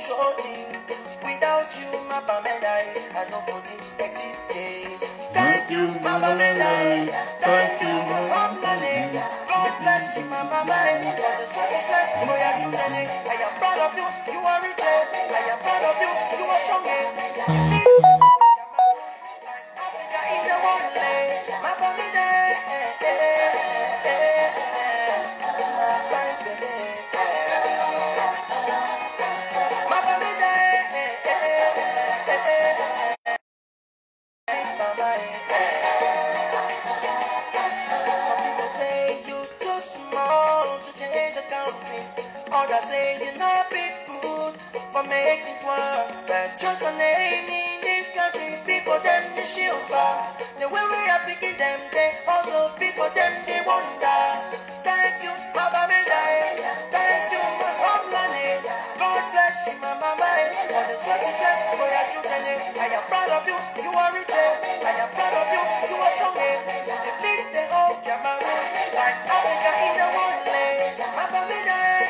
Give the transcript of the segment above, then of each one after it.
shortly. Without you, Mama Mendai, I nobody existed. Thank you, Mama Mendai. Thank you, Mama Mendai. God bless you, Mama Mendai. For the success for your children, I am proud of you. You are rich. I am proud of you. You are strong. Africa in the wonderland, Mama Mendai. Some people say you too small to change the country. Others say you're not big good for make things work. But just a name in this country, people them they shield back. The way we are picking them, they also people them they wonder. Thank you, Mama Mendai. Thank you, my homeland. God bless you, Mama Mendai. For the success for your children, I am proud of you. You are rich. I am proud of you. You are strong. You lead the whole Cameroon like Africa in the wonderland. Mama Mendai.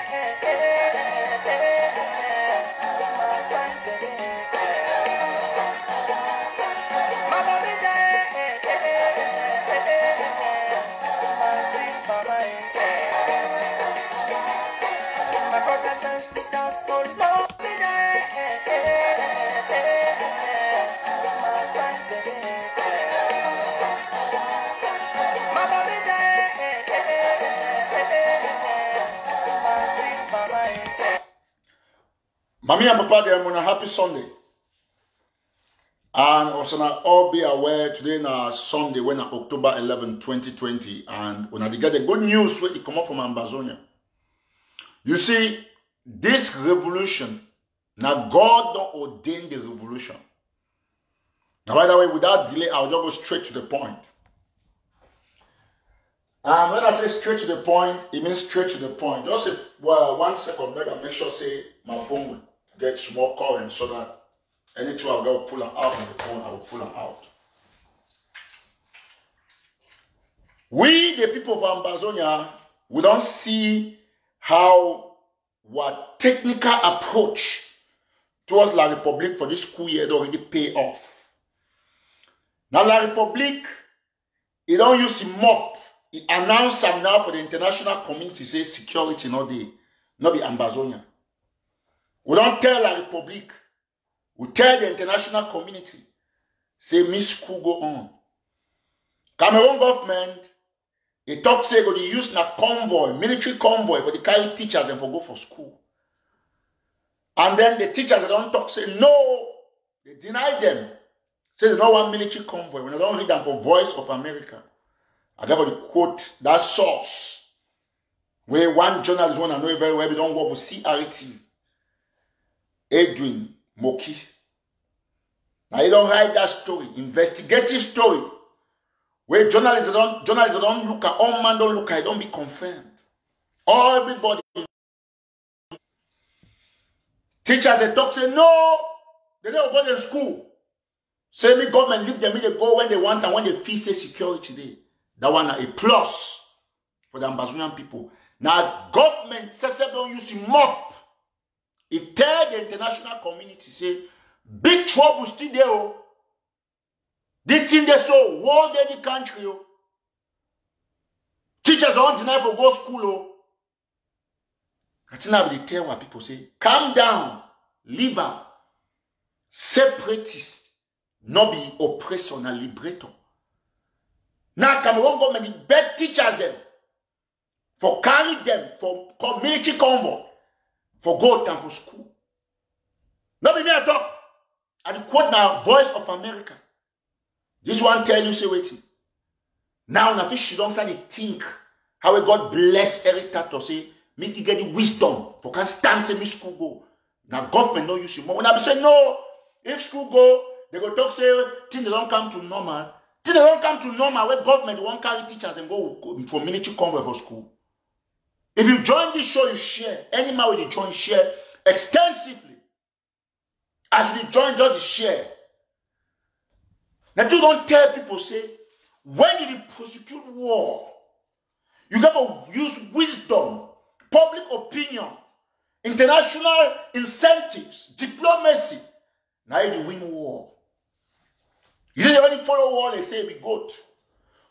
Mama Mendai. My brothers and sisters, so love me Mommy and Papa, they are on a happy Sunday. And also now all be aware today na Sunday when October 11, 2020. And when I get the good news where it come up from Ambazonia. You see, this revolution, now God don't ordain the revolution. Now, by the way, without delay, I'll just go straight to the point. And when I say straight to the point, it means straight to the point. Just if, well, 1 second, make sure say my phone will get small current so that anything I'll go pull them out on the phone, I will pull them out. We, the people of Ambazonia, we don't see how what technical approach towards La République for this school year already pay off. Now La République, it don't use mop. It announced some now for the international community, say security not be Ambazonia. We don't tell La République. We tell the international community, say Miss school go on. Cameroon government, they talk say go to use na convoy, military convoy for the carry teachers and for go for school. And then the teachers they don't talk say no, they deny them. Say they don't want military convoy. When they don't read them for Voice of America. I never quote that source where one journalist want to know very well, we don't work with CRT. Edwin Moki. Now you don't write that story, investigative story, where journalists don't look at, all man don't look at, it don't be confirmed. Everybody. Teachers they talk say no, they don't go to school. Say me government leave them, they go when they want and when they feel say security there. That one a plus for the Ambazonian people. Now government says they don't use mop. It tell the international community say big trouble still there. Oh. They think they so world any country. Oh. Teachers don't deny for go school. Oh. That's now they tell what people say. Calm down, leave them. Separatist, not be oppressor and liberator. Now Cameroon government beg teachers them for carry them for military convoy for go and for school. Not be me at all. I quote now Voice of America. This one tell you say waiting. Now na fish she don't start to think how God bless Eric Tato say make you get the wisdom for can stand say me school go. Now government no use you more. When I say no, if school go, they go talk say things don't come to normal. Things don't come to normal where government won't carry teachers and go for military convoy for school. If you join this show, you share. Any man will join, share extensively. As we join, just share. Now, you don't tell people, say, when you prosecute war, you got to use wisdom, public opinion, international incentives, diplomacy. Now you win war. You didn't only follow war, they say we goat.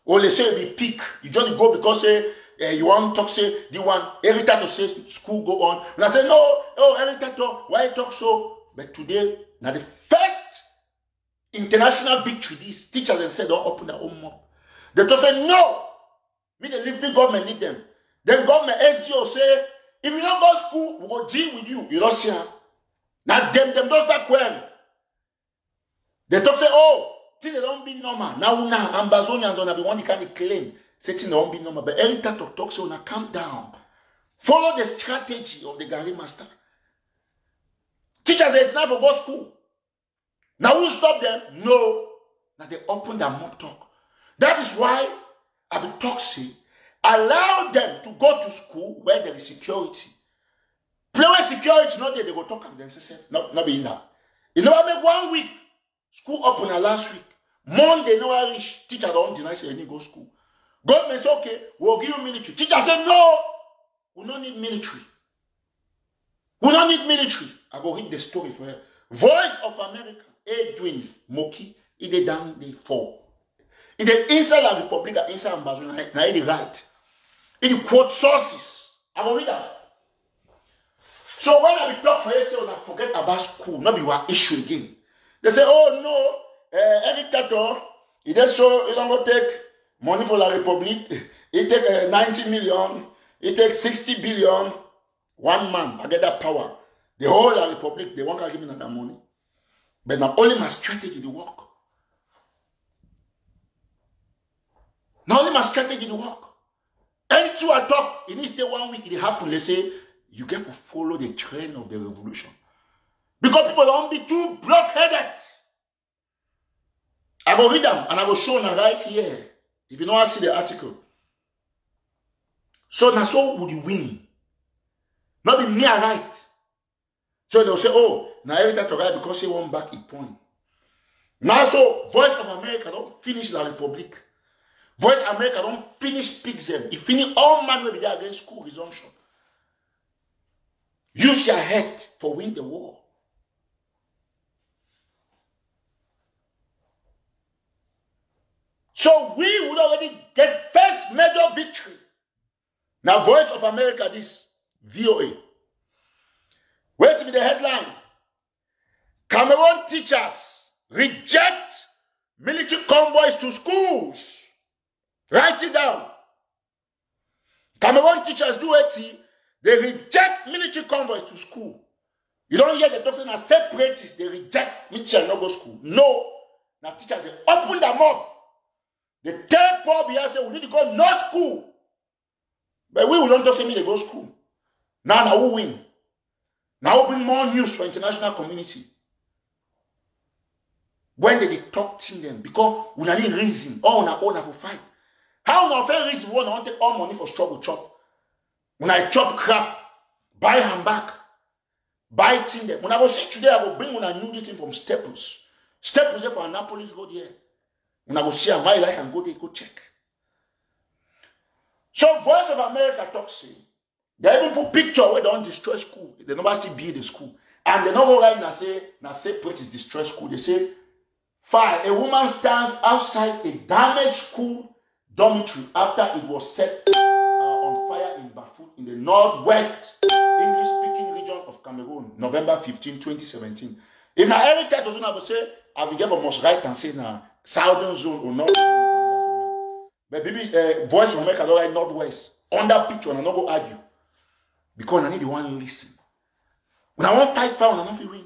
Or they say we pig. You just go because you want to talk, say, you want every time to say school go on. And I say, no, oh, every time why you talk so? But today, now the first international victory, these teachers and said, don't open their own mouth. They just say, no. Me, the living government need them. Then government SGO say, if you don't go to school, we will deal with you. You don't see her. Now them does that query. They talk say, oh, things they don't be normal. Now Ambazonians on the one you can't claim. Say things don't be normal. But every time talk so now calm down. Follow the strategy of the Gary Master. Teachers say it's not for go school. Now who stop them? No. Now they open their mouth talk. That is why I be talk say, allow them to go to school where there is security. Play with security, not there, they go talk to themselves. Not be in that. You know, I make 1 week. School open last week. Monday, no I reach. Teacher don't deny say any go school. Government say, okay, we'll give you military. Teacher say, no, we don't need military. We don't need military. I go read the story for her. Voice of America, Edwin Moki, it is down the fall. It is inside the Republic, inside Ambazonia, now it is right. It quote sources. I will read that. So when I be talk for you, say, I forget about school, not be one issue again. They say, oh no, every cattle, it is so, it don't take money for the Republic. It take 90 million, it takes 60 billion. One man, I get that power. The whole of the Republic, they won't give me that money. But now only my strategy to work. Not only my strategy to work. Anything I talk, it needs to stay 1 week, it happen. They say, you get to follow the trend of the revolution. Because people don't be too blockheaded. I will read them and I will show them right here. If you don't see the article. So now so would you win. Not be near right. So they'll say, oh, now every time to write because he won't back a point. Now so Voice of America don't finish the Republic. Voice of America don't finish Pixel. It finish all man will be there against school resumption. Use your head for win the war. So we would already get first major victory. Now Voice of America, this VOA. Wait to be the headline. Cameroon teachers reject military convoys to schools. Write it down. Cameroon teachers do it. They reject military convoys to school. You don't hear the talking as separatists. They reject military no go school. No. Now teachers, they open them up. The third Paul Biya say we need to go no school. But we will not just say me they go school. Now who win? Now we bring more news for international community. When they talk to them, because we need reason, all na own for fight. How na fair reason we want to take all money for struggle chop? When I chop crap, buy handbag, buy thing them. When I go see today, I will bring when I new this thing from Staples. Staples there for Annapolis go there. When I go see my life and go there, go check. So Voice of America talks say, they even put picture where they don't destroy school. They never still build the school. And they never write and say British destroy school. They say, 5. A woman stands outside a damaged school dormitory after it was set on fire in Bafut in the northwest English-speaking region of Cameroon, November 15, 2017. If na every time I will say, I will give a most right and say na southern zone or northern zone. But maybe Voice of America don't write northwest. On that picture, and I not go argue. Because I need the one to listen. When I want fight, I don't feel win.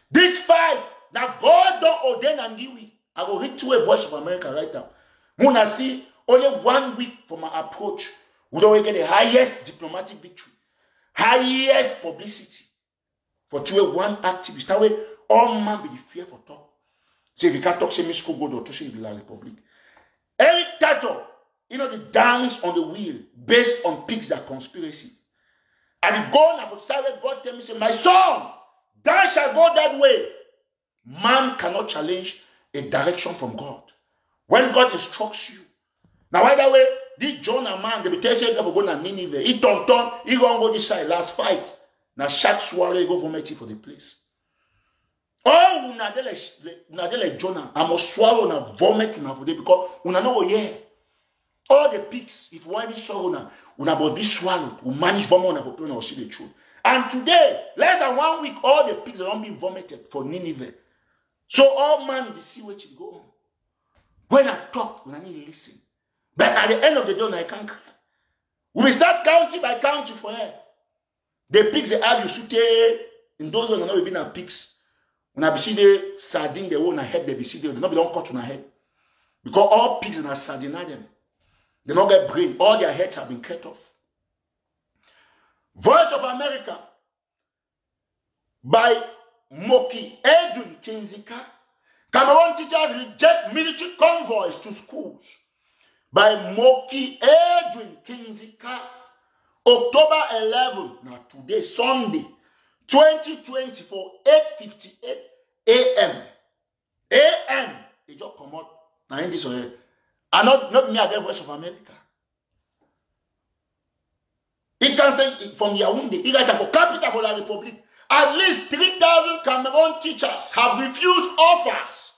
This fight, now God don't ordain and give we. I will read to a Voice of America right now. When I see only 1 week for my approach, we don't get the highest diplomatic victory, highest publicity for 2-1 activist. That way, all man be the fear for talk. So if you can't talk, say Miss Kogodo, to say the Republic. Every title, you know, the dance on the wheel based on pigs that conspiracy. And the goal now for silent God tell me, say, my son, thou shall go that way. Man cannot challenge a direction from God. When God instructs you, Now, either way, this Jonah man, they be tell you go to Nineveh. He turn, he go this side, last fight. Now, shark swallow, he go vomit for the place. Oh, una de like Jonah. I must swallow na vomit una for day because una know yeah. All the pigs, if one be swallow una must be swallowed. We manage vomit una for people to see the truth. And today, less than 1 week, all the pigs are not being vomited for Nineveh. So all man, they see what you go on. When I talk, when I need to listen. But at the end of the day, I can't cry. We will start county by county for her. The pigs they have you sute in those ones not been pigs. When I see the sardine, they will not head, they be see they not be don't cut on her head. Because all pigs are sardine them. They don't get brain. All their heads have been cut off. Voice of America by Moki Edwin Kinzika. Cameroon teachers reject military convoys to schools. By Moki Edwin Kinzika. October 11, now today, Sunday, 2024, 8:58 a.m. a.m. They just come out. Now in this way. And not me at the Voice of America. It can say from Yaoundé, it can for capital for la Republic. At least 3,000 Cameroon teachers have refused offers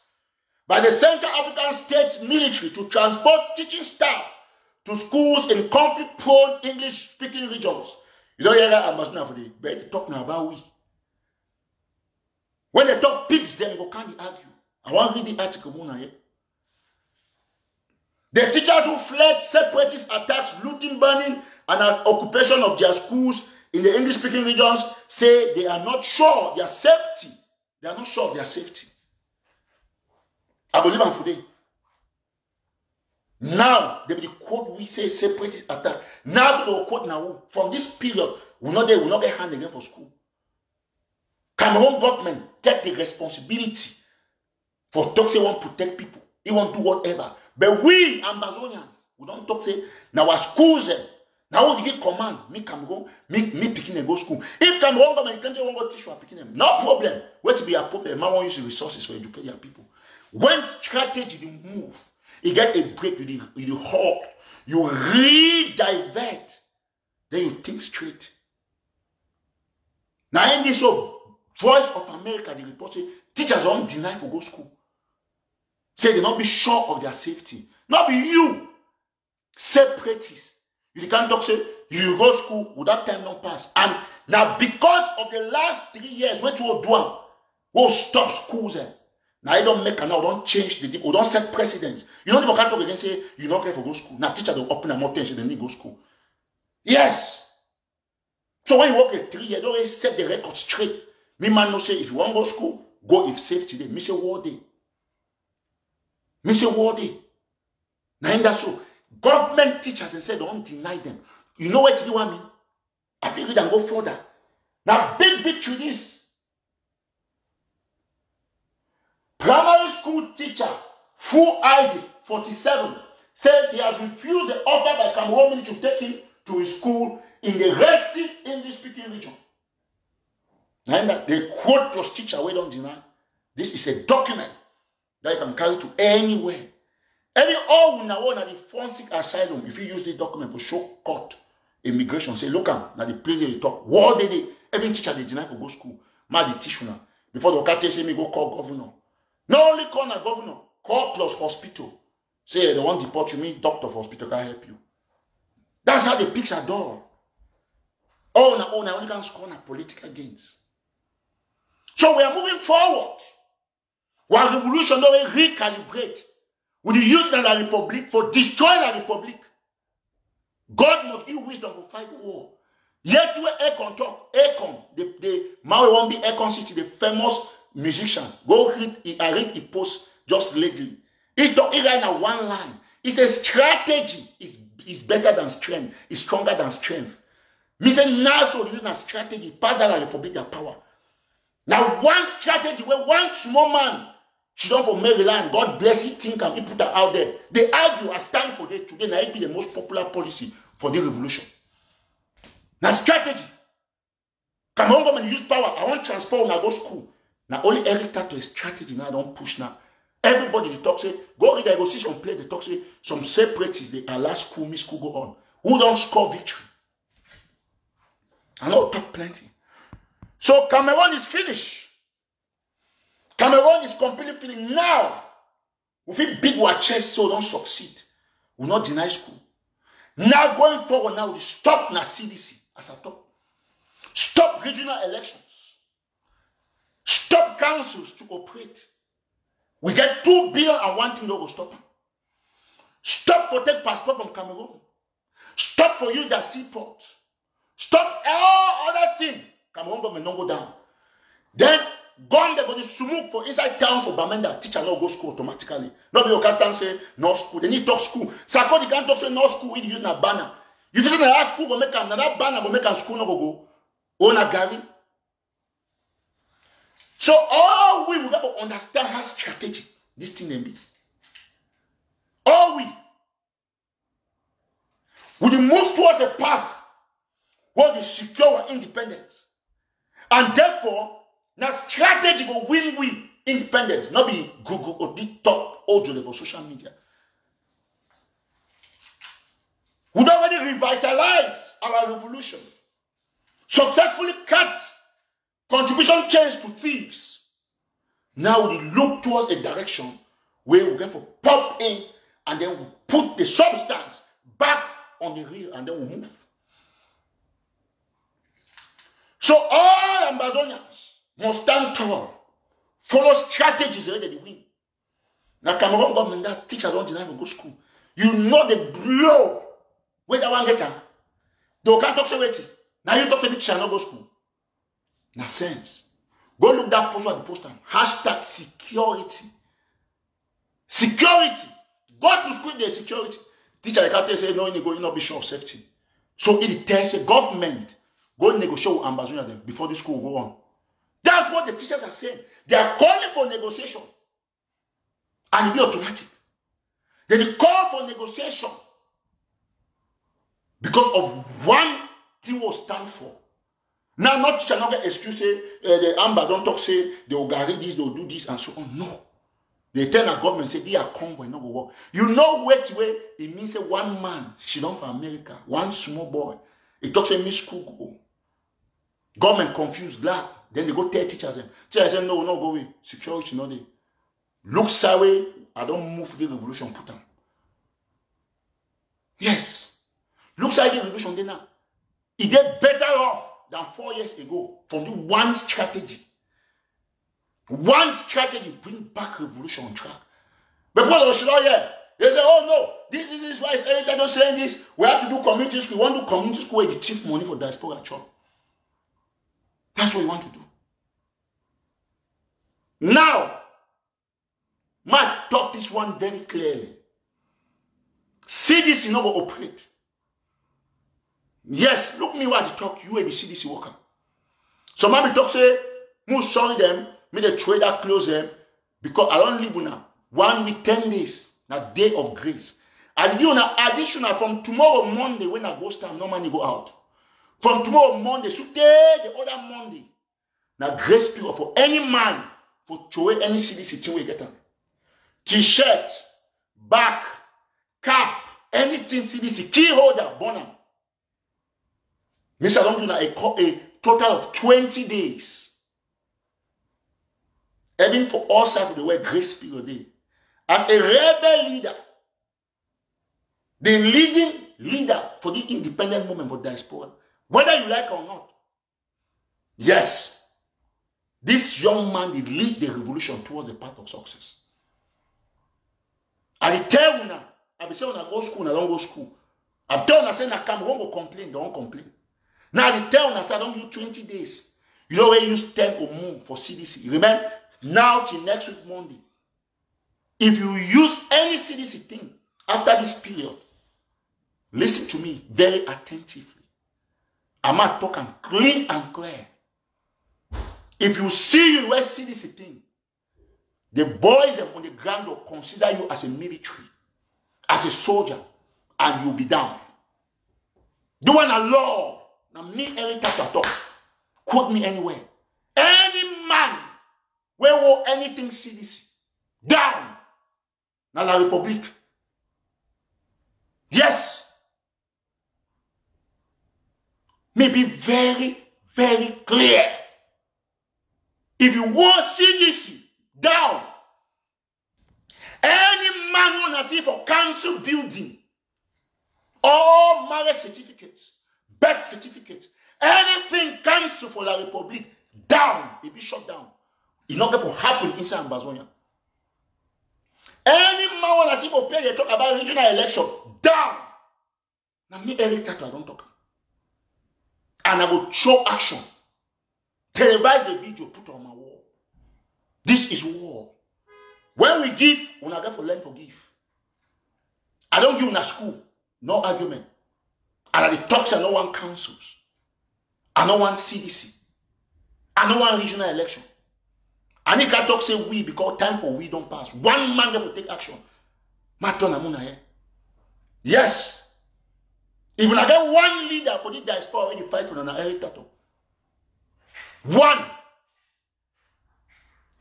by the Central African States military to transport teaching staff to schools in conflict-prone English-speaking regions. You don't hear that ambassador for the but they talk now about we. When they talk pigs, then go can't argue. I want to read the article more here. The teachers who fled separatist attacks, looting, burning, and an occupation of their schools in the English-speaking regions say they are not sure of their safety. They are not sure of their safety. I believe I'm today. Now, they will quote we say separatist attack. Now, so they will quote now. From this period, we will not get hand again for school. Cameroon government get the responsibility for talk say want to protect people. He want to do whatever. But we, Ambazonians, we don't talk say, now our schools, now we get command, me Cameroon, me picking and go school. If Cameroon government can't go teach you picking them, no problem. Wait to be a problem. Man want use the resources for educate your people. When strategy they move, you get a break, you halt, you re-divert, then you think straight. Now in this Voice of America, the report say teachers don't deny for go school. Say they not be sure of their safety. Not be you, separatists. You can't talk say you go school without time not pass. And now because of the last 3 years, what you will do, we'll stop schools. Now you don't make a now, don't change the deal, or don't set precedents. You don't even can't talk again say you not care for go school. Now teacher don't open a more tension, they need go school. Yes. So when you work at 3 years, don't always set the record straight. Me man no say if you want to go school, go if safety day. Me say war day. Me say war day. Now in that so government teachers and say don't deny them. You know what you want me? I feel it and go further. Now big victory this. Primary school teacher Fu Isaac, 47, says he has refused the offer by Cameroon military to take him to his school in the resting English-speaking region. And that the quote plus teacher, we don't deny. This is a document that you can carry to anywhere. Any all we now want the forensic asylum, if you use the document to show court, immigration, say, look at now the place they talk. What did they? Every teacher they deny for go school. Ma the teach now. Before the can't say me go call governor. Not only call a governor, call plus hospital. Say they want to deport you, me doctor for hospital can help you. That's how the pigs are done. Oh, now only can score na political gains. So we are moving forward. While revolution don't recalibrate with the use of the Republic for destroying the Republic. God must give wisdom for fight war. Yet we Akon talk. Akon, the Maui won't be Akon City, the famous musician. Go read, I read the post just lately. He talk right now one line. He says strategy is better than strength. It's stronger than strength. Me say now so using a strategy pass that the Republic their power. Now one strategy where one small man, she don't for Maryland, God bless it, think and he put her out there. They argue as time for day today, now it be the most popular policy for the revolution. Now strategy. Cameroon government use power. I want to transform now go school. Now only Eric to a strategy now don't push now. Everybody they talk say, go read, I go see some play, they talk say, some separatists, they allow school, me school go on. Who don't score victory? I know talk plenty. So Cameroon is finished. Cameroon is completely finished. Now, we feel big our chest so don't succeed. We not deny school. Now going forward, now we stop na CDC as I talk. Stop regional elections. Stop councils to operate. We get 2 billion and one thing that will stop them. Stop for take passport from Cameroon. Stop for use their seaport. Stop all other things. Cameroon government don't go down. Then gone they go to smoke for inside town for Bamenda. Teacher not go school automatically. Nobody will can't say no school. They need talk school. Sakodi can't talk say no school. We use na banner. You just na school go make na that banner go make a school no go. Oh na Gary. So all we got to understand how strategic this thing may be. All we move towards a path where we secure our independence. And therefore, now strategy will win independence. Not be Google or TikTok or for social media. We already revitalize our revolution. Successfully cut contribution change to thieves. Now we look towards a direction where we're going to pop in and then we put the substance back on the reel and then we move. So all Ambazonians must stand tall, follow strategies ready to win. Now Cameroon government that teachers don't deny to go school. You know the blow where that one get them. They can't talk so waiting. Now you talk to me teacher not go school. Na sense. Go look that post at the post time. Hashtag security. Security. Go to school there security. Teacher can't say no, you not be sure of safety. So it tells the government go negotiate with Ambazonia them before the school will go on. That's what the teachers are saying. They are calling for negotiation. And it be automatic. They call for negotiation because of one thing will stand for. Now, not teacher not get excuse say the Amba don't talk say they will guarantee this, they will do this and so on. No. They tell the government say they are convoy, not go work. You know what way it means say one man, she don't for America, one small boy. It talks say miss school go. Government confused glad. Then they go tell teachers them. Teachers say no, go away. Security no dey. Look sideways, I don't move the revolution put them. Yes. Look sideways the revolution they now. It get better off than 4 years ago from the one strategy. One strategy bring back revolution on track. But what they say, oh no, this is why every time they're saying this, we have to do community school. We want to do community school where you thief money for diaspora church. That's what you want to do. Now, man talk this one very clearly. CDC not going to operate. Yes, look me what you talk, you will be CDC worker. So man talk say, move sorry them, me the trader close them, because I don't live now. 1 week, 10 days, na day of grace. And you na additional from tomorrow Monday when I go stand, no money go out. From tomorrow Monday, so the other Monday, na grace period for any man for throw any CDC thing we get them. T-shirt, back, cap, anything CDC, key holder, bonum. Mr. Long do a total of 20 days. Even for all sides of the world, grace period day. As a rebel leader, the leading leader for the independent movement for diaspora, whether you like or not. Yes, this young man did lead the revolution towards the path of success. I tell you now, I be saying I go school, I don't go school. I tell you I say I Cameroon go complain, don't complain. Now I tell you I say I don't use 20 days. You know where you use 10 or more for CDC. Remember, now till next week Monday. If you use any CDC thing after this period, listen to me very attentively. I'm not talking clean and clear. If you see you wear CDC thing, the boys on the ground will consider you as a military, as a soldier, and you'll be down. Do one a law. Now me every time to talk. Quote me anywhere. Any man will anything CDC down. dans la République. Yes. May be very, very clear. If you want CDC down, any man wanna see for council building, all marriage certificates, birth certificates, anything council for la Republic, down, it be shut down. It's not going to happen inside Ambazonia. Any man wanna see for pay, they talk about regional election, down. Now me Eric Tato, I don't talk. And I will show action. Televise the video, put on my wall. This is war. When we give, we not get for learn to give. I don't give in a school, no argument. And at the talks, I no one councils. I no one CDC. I no one regional election. And he can talk say we because time for we don't pass. One man will take action. Yes. If I get one leader for the diaspora already fight for an Eric Tato. One.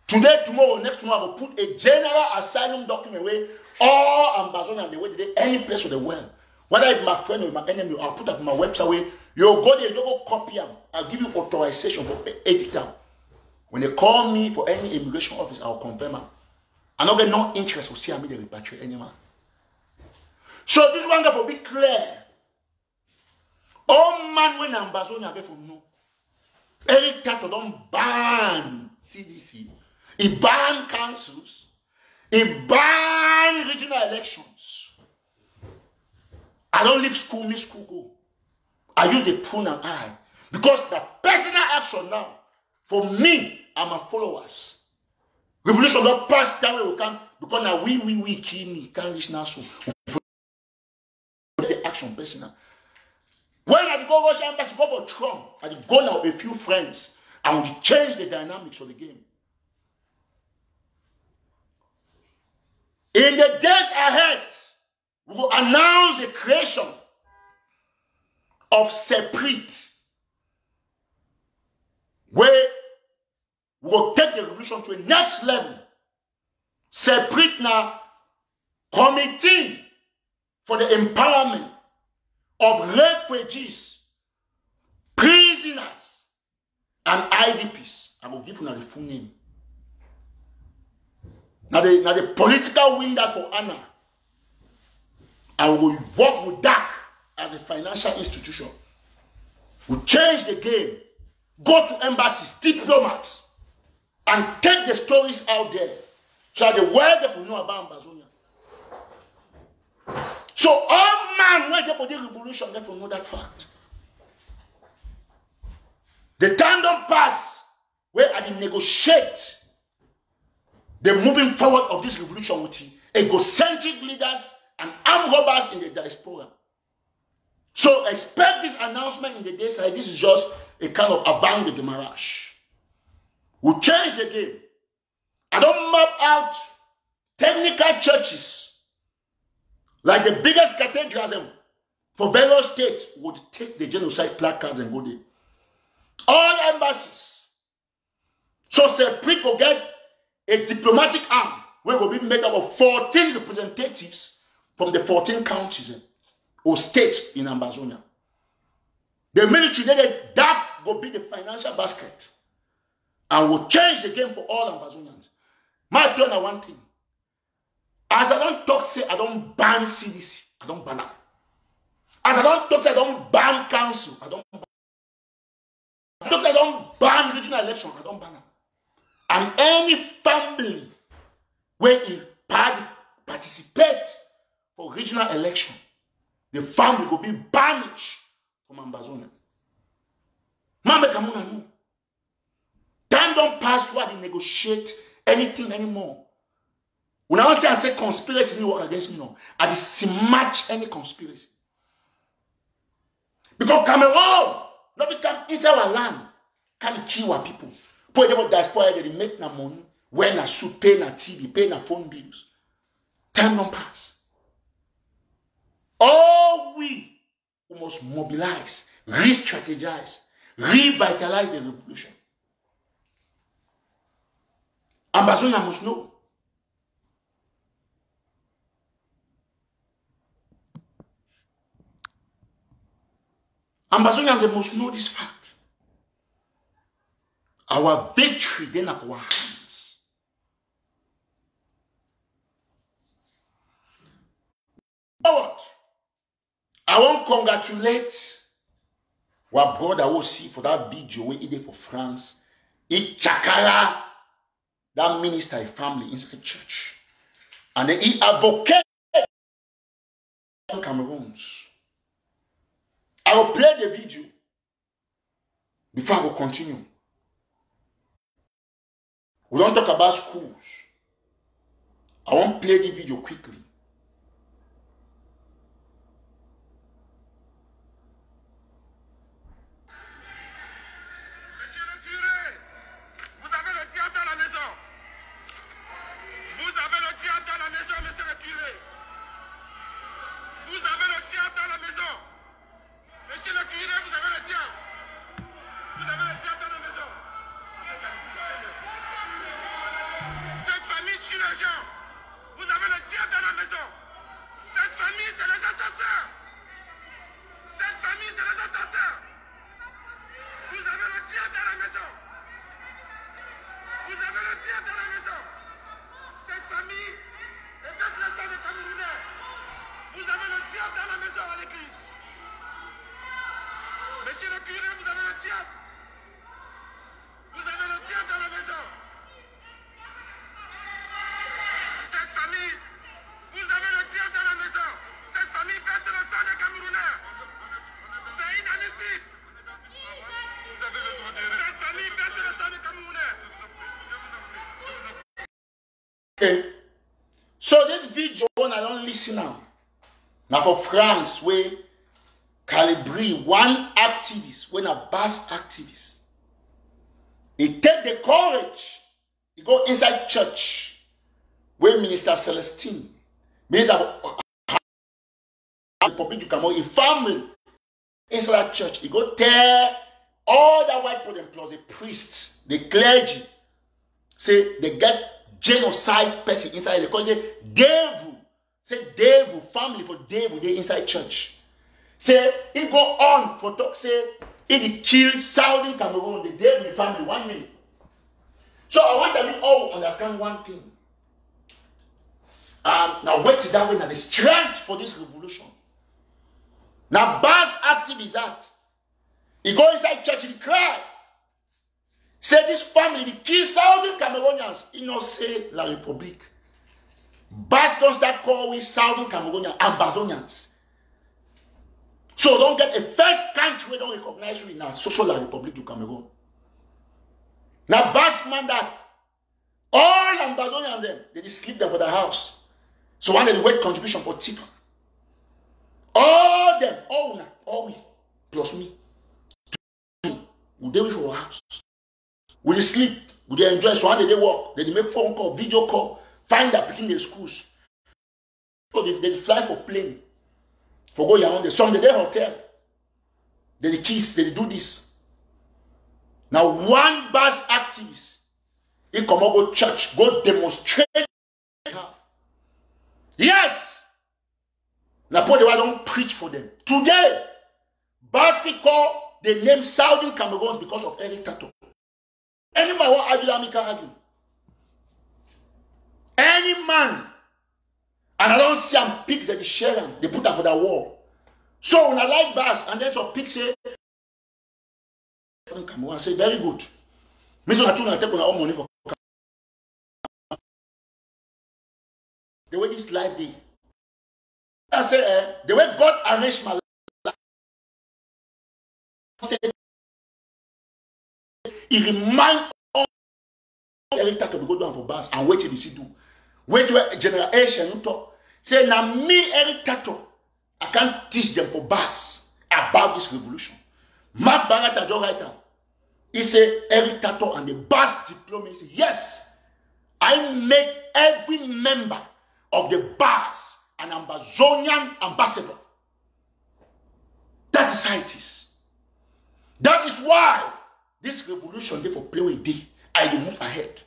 Today, tomorrow, next tomorrow, I will put a general asylum document where all Ambazonians, the way they any place of the world. Whether it's my friend or my enemy, I'll put up my website where you go there, you go copy them. I'll give you authorization for edit them. When they call me for any immigration office, I'll confirm them. I don't get no interest to see me the repatriate anymore. So this one got to be clear. All man when Ambazonia get for no. Eric Tato don't ban CDC. He ban councils. He ban regional elections. I don't leave school, miss school go. I use the pronoun I. Because the personal action now, for me and my followers, revolution don't pass that way we can, because now we kill me, can't reach now so. The action personal. When I go Russia embassy, go for Trump, I go now with a few friends, and we change the dynamics of the game. In the days ahead, we will announce the creation of separate, where we will take the revolution to a next level. Separate now, committee for the empowerment of refugees, prisoners, and IDPs. I will give you the full name. Now the political window for Anna. I will work with that as a financial institution. We change the game. Go to embassies, diplomats, and take the stories out there so that the world will know about Ambazonia. So all man waiting for the revolution, they will know that fact. The time don't pass where I negotiate the moving forward of this revolution with egocentric leaders and armed robbers in the diaspora. So expect this announcement in the days ahead. This is just a kind of avant de démarrage. We'll change the game. I don't map out technical churches like the biggest cathedrals for various states would take the genocide placards and go there. All embassies. So separate will get a diplomatic arm where will be made up of 14 representatives from the 14 counties or states in Ambazonia. The military, that will be the financial basket. And will change the game for all Ambazonians. My turn on one thing. As I don't talk, say I don't ban CDC. I don't ban them. As I don't talk, say I don't ban council. I don't ban. As I talk, say I don't ban regional election. I don't ban them. And any family where you participate for regional election, the family will be banished from Ambazonia. Mama Kamuna no. Time don't pass where they negotiate anything anymore. When I want to say conspiracy didn't work against me, no. I just match any conspiracy. Because Cameroon, not become inside our land, can kill our people. Put them on diaspora, they make na money, wear na suit, pay na TV, pay na phone bills. Time don't pass. All we must mobilize, re-strategize, revitalize the revolution. Ambazonia must know. Ambazonians, they must know this fact. Our victory then at our hands. Forward. I want to congratulate our brother who see for that video where he did for France. He chakara that minister family inside the church. And then he advocate Cameroons. I will play the video before I will continue. We don't talk about schools. I want to play the video quickly. Monsieur le curé, vous avez le diable dans la maison. Vous avez le diable dans la maison, monsieur le curé. Vous avez le diable dans la maison. Monsieur le curé, vous avez le diable. Vous avez le diable dans la maison. Cette famille tue les gens. Vous avez le diable dans la maison. Cette famille, c'est les assassins. Cette famille, c'est les assassins. Vous avez le diable dans la maison. Vous avez le diable dans la maison. Cette famille épaisse le sang des Camerounais. Vous avez le diable dans la maison à l'église. Monsieur le curé, vous avez le diable. Vous avez le diable dans la maison. Cette famille, vous avez le diable dans la maison. Cette famille verse le sang des Camerounais. C'est inadmissible. Cette famille verse le sang des Camerounais. Okay. So this video, when I don't listen now. Now for France, where Calibri, one activist, when a bass activist, he take the courage, he go inside church, where Minister Celestine, Minister of the Republic du Cameroon, he family inside that church, he go tell all the white people plus the priests, the clergy, say they get genocide person inside because they devil. Say devil, family for devil, they inside church. Say he go on for talk, say he kill Southern Cameroon, the devil family, 1 minute. So I want them all understand one thing. Now what's that way now the strength for this revolution? Now Bass activist that. He go inside church, he cry. Say this family, they kill Southern Cameroonians. He not say La République. Bass don't start calling Southern Cameroonians Ambazonians. So don't get a first country don't recognize you now. So La République du Cameroon. Now Bass man that all Ambazonians them, they just sleep there for the house. So one of the weight contribution for Tifa. All them, all we, plus me. We do it for our house. We dey sleep, we dey enjoy, so how they work? They make phone call, video call, find that picking the schools. So they fly for plane, for go Yaoundé. Some they hotel. They kiss, they do this. Now one Bass activist, he come out go church, go demonstrate. Yes! Now put the one don't preach for them. Today, Bass we call the name Southern Cameroon because of Eric Tato. Any man want argue that me can argue. Any man. And I don't see some pigs that they share them. They put up for the wall. So when I like Bass, and then some pigs say, I say, very good. Me so I take my own money for the way this life day. I say, the way God arranged my life. He remind all Eric Tato to go down for Bass and wait till he do. Wait till General Asian talk. Say now me Eric Tato, I can't teach them for Bass about this revolution. Mark Barata don't write down. He said Eric Tato and the Bass diplomacy. Yes, I make every member of the Bass an Ambazonian ambassador. That is how it is. That is why this revolution therefore play with day. I will move ahead.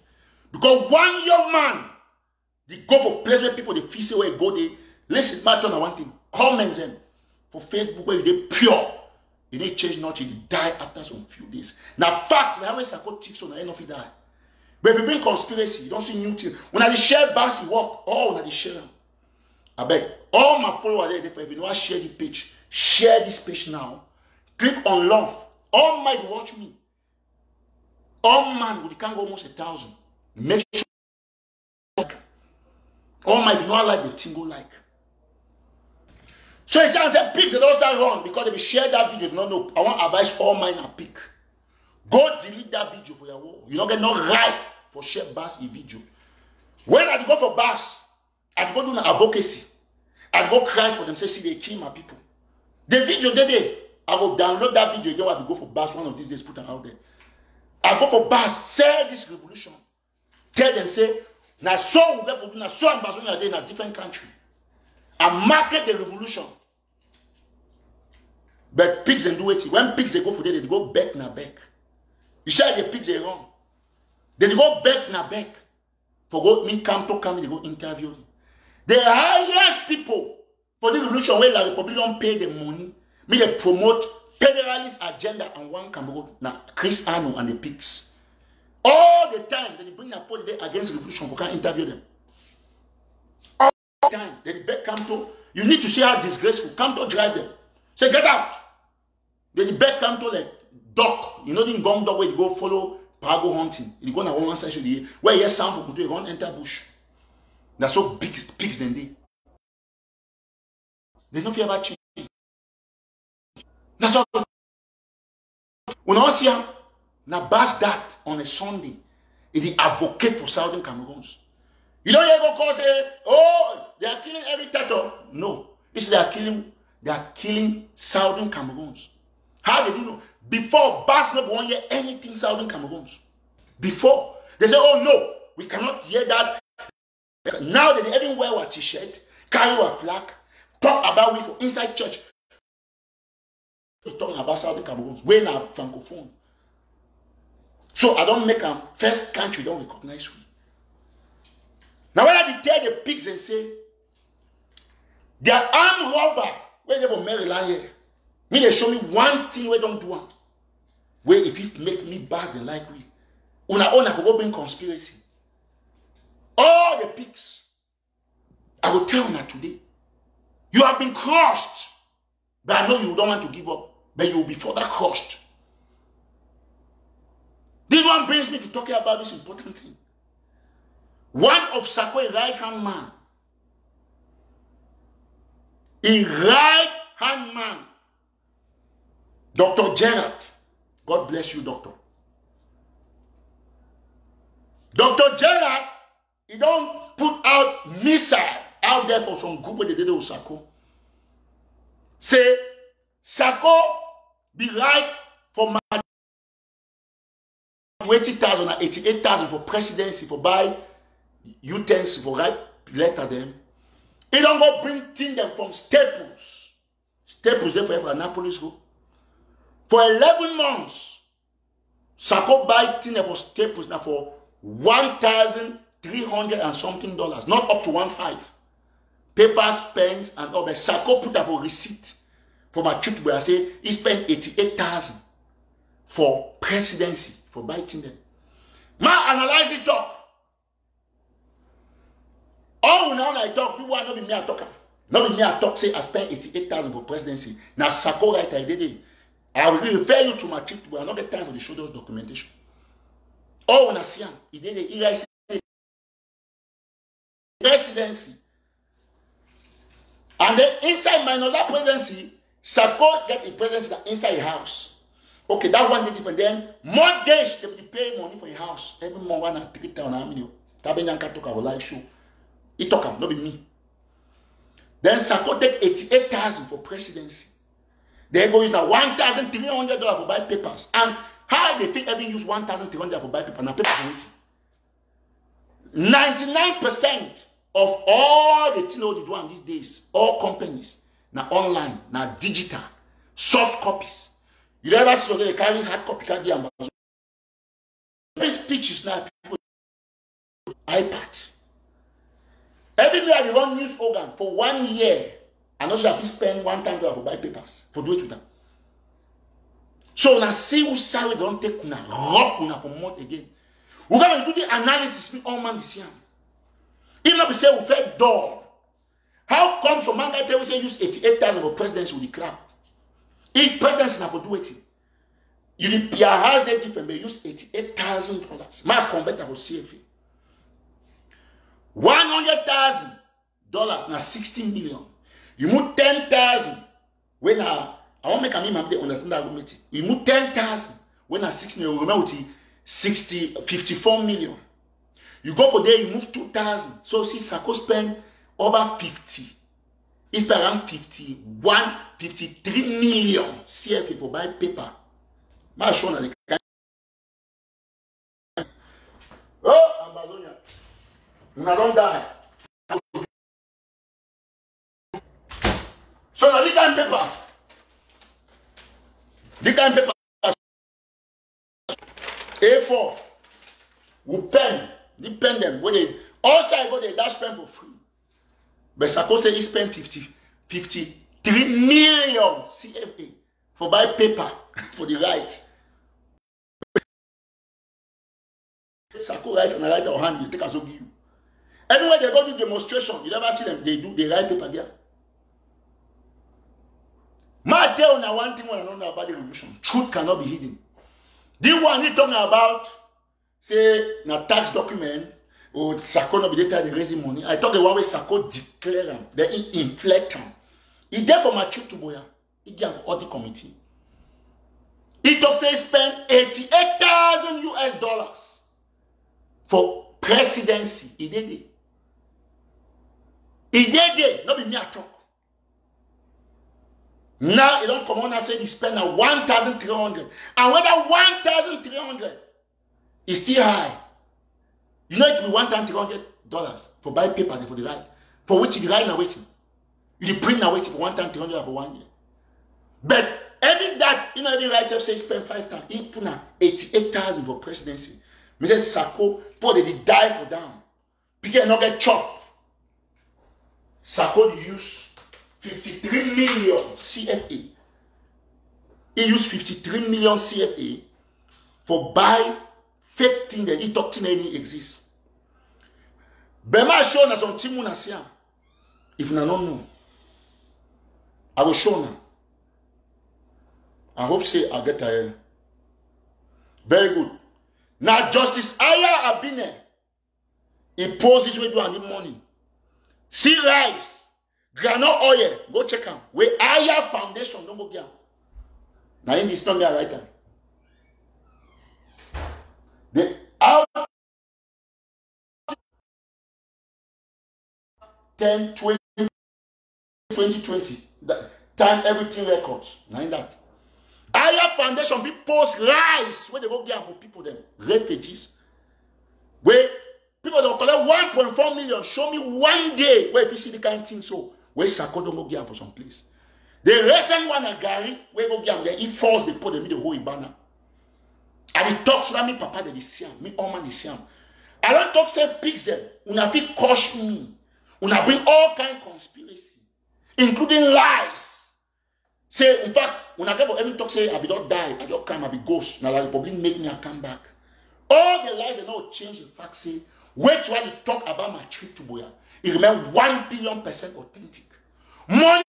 Because one young man, they go for place where people they feel say where go they listen matter on one thing. Comments them for Facebook where they pure. He didn't change nothing. He died after some few days. Now, facts, they always support tips on the end of it die. But if you bring conspiracy, you don't see new things. When I share bars, you walk, all when I share them. I beg, all my followers, if you know I share the page, share this page now. Click on love. All might watch me. All man, we can go almost 1,000. Make sure. All might, if you know I like the thing, go like. So he said, pigs, they don't start wrong because if you share that video, you don't know. I want to advise all mine and pick. Go delete that video for your wall. You don't get no right for share bass in video. When I go for bass, I go do an advocacy. I go cry for them, say, see, they kill my people. The video they I will download that video again. I will go for bass one of these days, put them out there. I go for bass, sell this revolution. Tell them, say, now so we go for now so Amazonia in a different country. And market the revolution. But pigs and do it. When pigs they go for there, they go back na back. You say the pigs are wrong. Then they go back na back. For go me come to come, they go interview them. The highest people for the revolution where the Republic don't pay the money. Me they promote federalist agenda and one Cameroon. Now Chris Ano and the pigs. All the time they bring a policy against revolution, we can't interview them. All the time they come to, you need to see how disgraceful. Come to drive them. Say get out. They back come to like duck. You know the gum dog where you go follow parago hunting. You go on one side of the year where you sound for you run enter bush. That's so big pigs than they. There's no fear about change. That's all. When I see him, now bash that on a Sunday, is the advocate for Southern Cameroons. You don't hear go call say, oh, they are killing every turtle. No, it's they are killing Southern Cameroons. How they do know? Before Bass never won't hear anything Southern Cameroons. Before they say, oh no, we cannot hear that. Now they even wear a t-shirt, carry a flag, talk about we for inside church. We're talking about Southern Cameroons. We're not francophone. So I don't make a first country don't recognize we. Now when I tell the pigs and say they are armed robber, where they will Maryland here. Me they show me one thing we don't do one. Where if it make me buzz they like we. Una own I could go bring conspiracy. All the pigs. I will tell you today. You have been crushed. But I know you don't want to give up. But you will be further crushed. This one brings me to talking about this important thing. One of Sarko's right-hand man. A right-hand man. Dr. Gerard. God bless you, doctor. Dr. Gerard, he don't put out missile out there for some group where they did with Sarko. Say, Sarko be right for my 20,000 or 88,000 for presidency, for buy utensils, for write letter them. He don't go bring things them from Staples. Staples there for Annapolis Road. For 11 months, Sarko buy things for Staples now for $1,300 and something dollars, not up to 1.5. Papers, pens, and all. But Sarko put up a receipt for my trip where I say he spent 88,000 for presidency, for biting them. Now analyze it up. All now I talk, you want not be me a talker. Not be me a talk, say I spent 88,000 for presidency. Now Sarko right I did it. I will refer you to my trip where I not get time for the show those documentation. All when I see him, he did it. Presidency. And then inside my another presidency, Sarko get a presidency inside a house. Okay, that one did different. Then mortgage, they will pay money for a house. Every month, 1 and 3,000. How many? Tabenyanka talk our live show. He talk him, not be me. Then Sarko take 88,000 for presidency. They go use now $1,300 for buy papers. And how they think even use $1,300 for buy papers? Now papers 99% of all the things they do these days, all companies, now online, now digital, soft copies. You never see they carry hard copy card Amazon. These speeches now people iPad. Everywhere they run news organ for 1 year, and also have to spend $1,000 for buy papers for do it with them. So when I see who salary don't take una rock una promote again. We gonna do the analysis with all man this year. Even if we say we fed door, how come some man guy tell say use 88,000 for presidency with the club? If presidency na for do it, you the PR has the different, but use $88,000. My convert for CFA. $100,000 na 60 million. You move 10,000 when I want make a me understand that argument. You move 10,000 when I 6 million. Remember 54 million. You go for there, you move 2,000. So see, Sako spend over 50. He spent around 51, 53 million CFA for buy paper. My show na the oh, Amazonia. I don't die. So now this kind of paper. This kind of paper. A4. We pen. The pen them. When they also I got the dash pen for free. But suppose he spent 53 million CFA for buy paper for the right. Sako write and I write our hand, they take us give you. Anyway, they go do demonstration. You never see them, they write paper there. My tell you one thing when I know about the revolution. Truth cannot be hidden. The one he talking about, say, na tax document, or Sako no be data they raising money. I thought the one way Sako declare them, they inflect them. He there for my trip to Boya. He gave audit committee. He talk say spend $88,000 for presidency. He did it. He did it. Not be me at talk. Now he don't come on and say he spend a 1,300. And whether 1,300 is still high. You know it will be $1,300 for buy paper for the right. For which the right now waiting. You print now waiting for 1,300 for 1 year. But every that, you know, every right say spend 5,000. He put 88,000 for presidency. Mr. Sako, poor they die for down. People not get chopped. Sako use 53 million CFA. He used 53 million CFA for buy fake thing that he talk thing any exist. Bema show na some timu na siam. If na don't know, I will show now. I hope say I'll get tired. Very good. Now Justice Aya Abine, he posts this way do and the money. See rice, granite oil, go check them. Where Aya Foundation don't go get. Now in this time they are right there. The out 10, 20, 2020. That time everything records. Now in that. Aya Foundation we post rice where they go get for people them refugees. Where people don't collect 1.4 million. Show me one day where if you see the kind of thing so where Sako don't go get for some place. The recent one at Gary where go get there he force they put them in the whole banner. And he talks to me papa they see him, me all man they see him. I don't talk say pigs them. Una fit cost me. Una bring all kind of conspiracy, including lies. Say, in fact, when I get every talk say, I will not die, I don't come, I be ghost. Now the Republic make me I come back. All the lies they not change. In fact, say, wait while they talk about my trip to Boya. It remains 1 billion % authentic. Money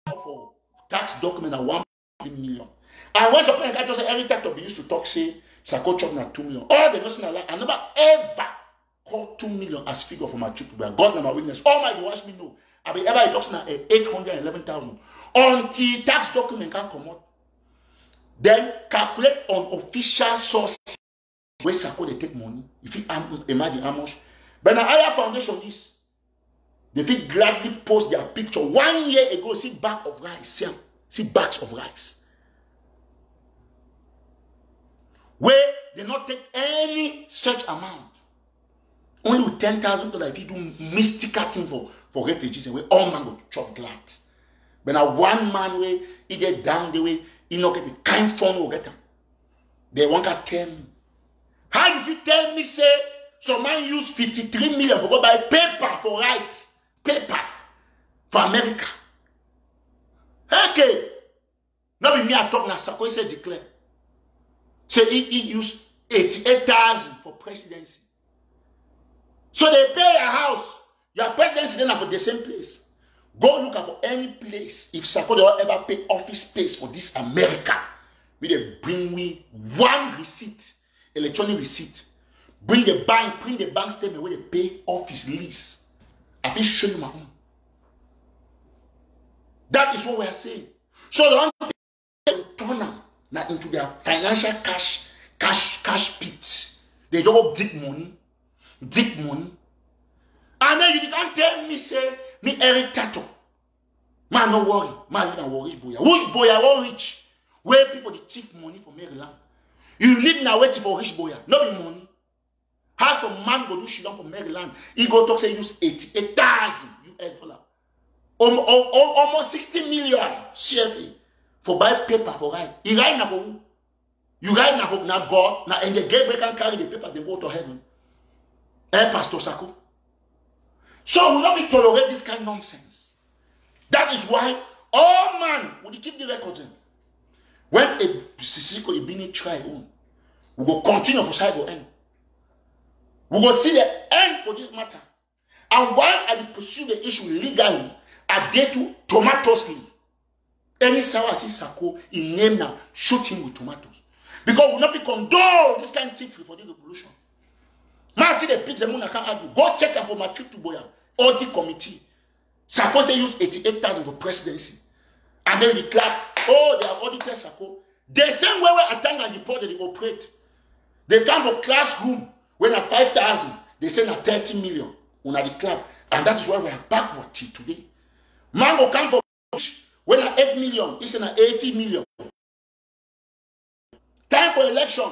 for tax document at 1 million. And when some people say every time to be used to talk, say, Sako chop na 2 million. All the nothing like I never ever call 2 million as figure for my trip to Boya. God, my witness. All my watch me know. I be ever talks now 811,000 until tax document can come out. Then calculate on official sources where Sako they take money. If you imagine how much. But now Aya Foundation is they fit gladly post their picture 1 year ago. See bag of rice, see bags of rice. Where they not take any such amount. Only with $10,000 if you do mystical thing for refugees and where all man go chop glad. But now one man way he get down the way he not get the kind phone will get them. They want to tell me. How if you tell me say some man use 53 million for go buy paper for right paper for America? Okay. Now be me I talk now, Sako said declare. Say he used 88,000 for presidency. So they pay your house. Your presidency then for the same place. Go look for any place. If Sako don't ever pay office space for this America, we they bring me one receipt, electronic receipt. Bring the bank statement where they pay office lease. I will show you my own. That is what we are saying. So the only turn them now into their financial cash pits. They don't dig money. And then you can't tell me, say, me Eric Tato. Man, no worry. Man, you can worry, boy. Which boy are rich? Where people they thief money from Maryland? You need now wait for rich boy. No be money. How some man go do shit for Maryland? He go talk say use 88,000 US dollar. Almost 60 million CFA for buy paper for write. He write now for who? You write now for now God. Now and the gateway can carry the paper, they go to heaven. Pastor Sako. So we don't tolerate this kind of nonsense. That is why all man will keep the recording. When a Sisiko Ibini try on, we go continue for side go end. We will see the end for this matter. And while I pursue the issue legally, I dare to tomatously. Any sour see Sako in name now, shoot him with tomatoes. Because we will not be condone this kind of thing for the revolution. Man see the pigs and I can't argue. Go check them for my trip to Boya. Audit committee. Sako say use 88,000 for presidency. And then they clap, oh, they have audited Sako. The same way where Atanga report they operate. They come for classroom. When at 5,000, they send at 30 million on the club. And that is why we are backward till today. Man will come for when at 8 million, it's at 80 million. Time for election.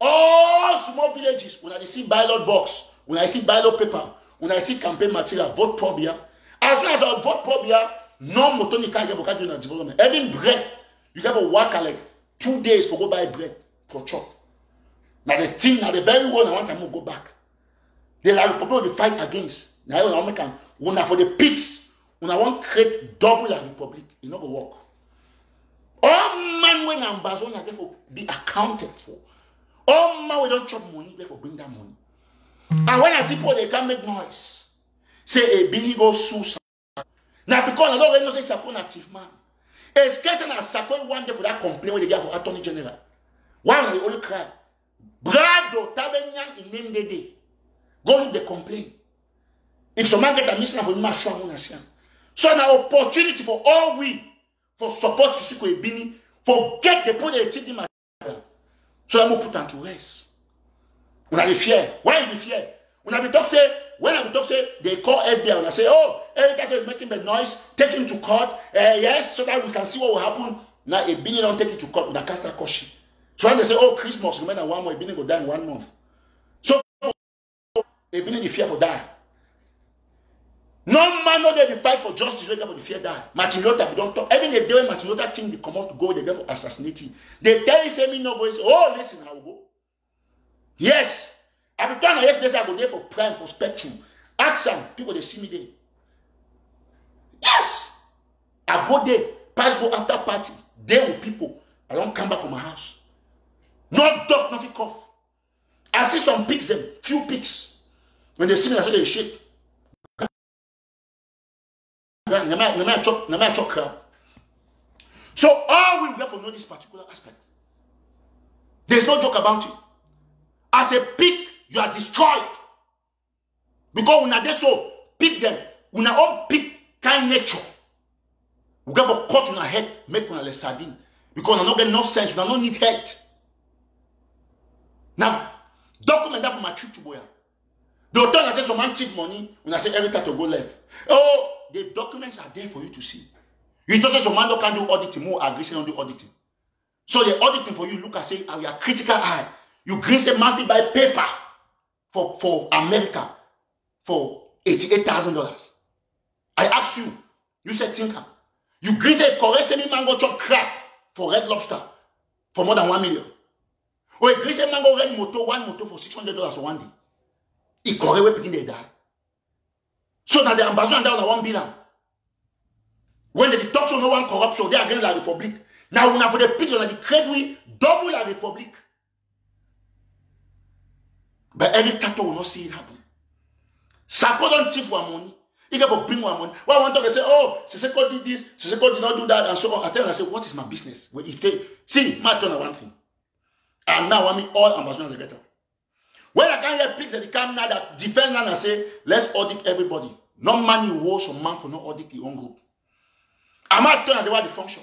All small villages, when I see ballot box, when I see ballot paper, when I see campaign material, vote probia. As soon as I vote probia, no motonica get for development. Even bread, you get to work like 2 days to go buy bread for chop. Now the thing, now the very one I want to go back. They like people to fight against. Now I want to for the pigs, when I want to create double the republic, it not go work. All man when ambassador are for be accounted for. All man we don't chop money, they for bring that money. And when I see people they can make noise, say a Bini go sue. Now because I don't really know say Sako native man. It's case na Sako one day for that complaint when they get for Attorney General. Why they only cry? Brado Tabenyan in name day. Go look the complaint. If some man get a missing for him, so an opportunity for all we for support Sisiko Ibini, forget the point they take him. So I'm gonna put them to rest. When I be fear, why you be fear? When I be talk say, they call FBI and I say, oh, Eric Tato is making the noise, take him to court. Yes, so that we can see what will happen. Now Ibini don't take it to court with a cast of caution. So when they say, oh, Christmas, remember 1 month, Ibini go die in 1 month. So Ibini the fear for die. No man no they fight for justice, they for the fear die. Martin Luther, we don't talk. Even the day when Martin Luther King they come off to go, they go for assassinating. They tell you say me no go, say, oh, listen, I will go. Yes. I be done yesterday, I go there for Prime, for Spectrum. Ask them, people they see me there. Yes. I go there, pass go after party, there with people. I don't come back from my house. No dog, nothing cough. I see some pigs, them, few pigs. When they see me, I say they shake. So all we have to know this particular aspect. There's no joke about it. As a pig, you are destroyed. Because when they so pick them, when our own pig kind nature, we have to cut on our head, make one less sardine. Because we don't get no sense, we don't need head. Now, document that for my trip to Boya. The hotel I say some man take money when I say every time to go left. Oh, the documents are there for you to see. You don't say some man can do auditing, more aggression on do auditing. So the auditing for you look and say, we are critical eye. You green say monthly buy paper for America for $88,000. I ask you, you said thinker. You green say correct say mango chop crap for Red Lobster for more than 1 million. Or you green say mango rent motor, one motor for $600 for 1 day. He correct way picking they die. So now the ambassador and down 1 billion. When they talk so no one corrupt, so they are against la Republic. Now we have for the picture that the trade we double la Republic. But every tato will not see it happen. Support don't thief our money. He get for bring our money. Why want to say, oh, Siseko did this, Siseko did not do that, and so on. I tell them, I say, what is my business? Well, if they see, my turn on one thing. And now I mean all ambassadors get up. When I can't hear pigs that they come now that defense now and say, let's audit everybody. No money was or man for not audit the own group. I'm not telling you what the function.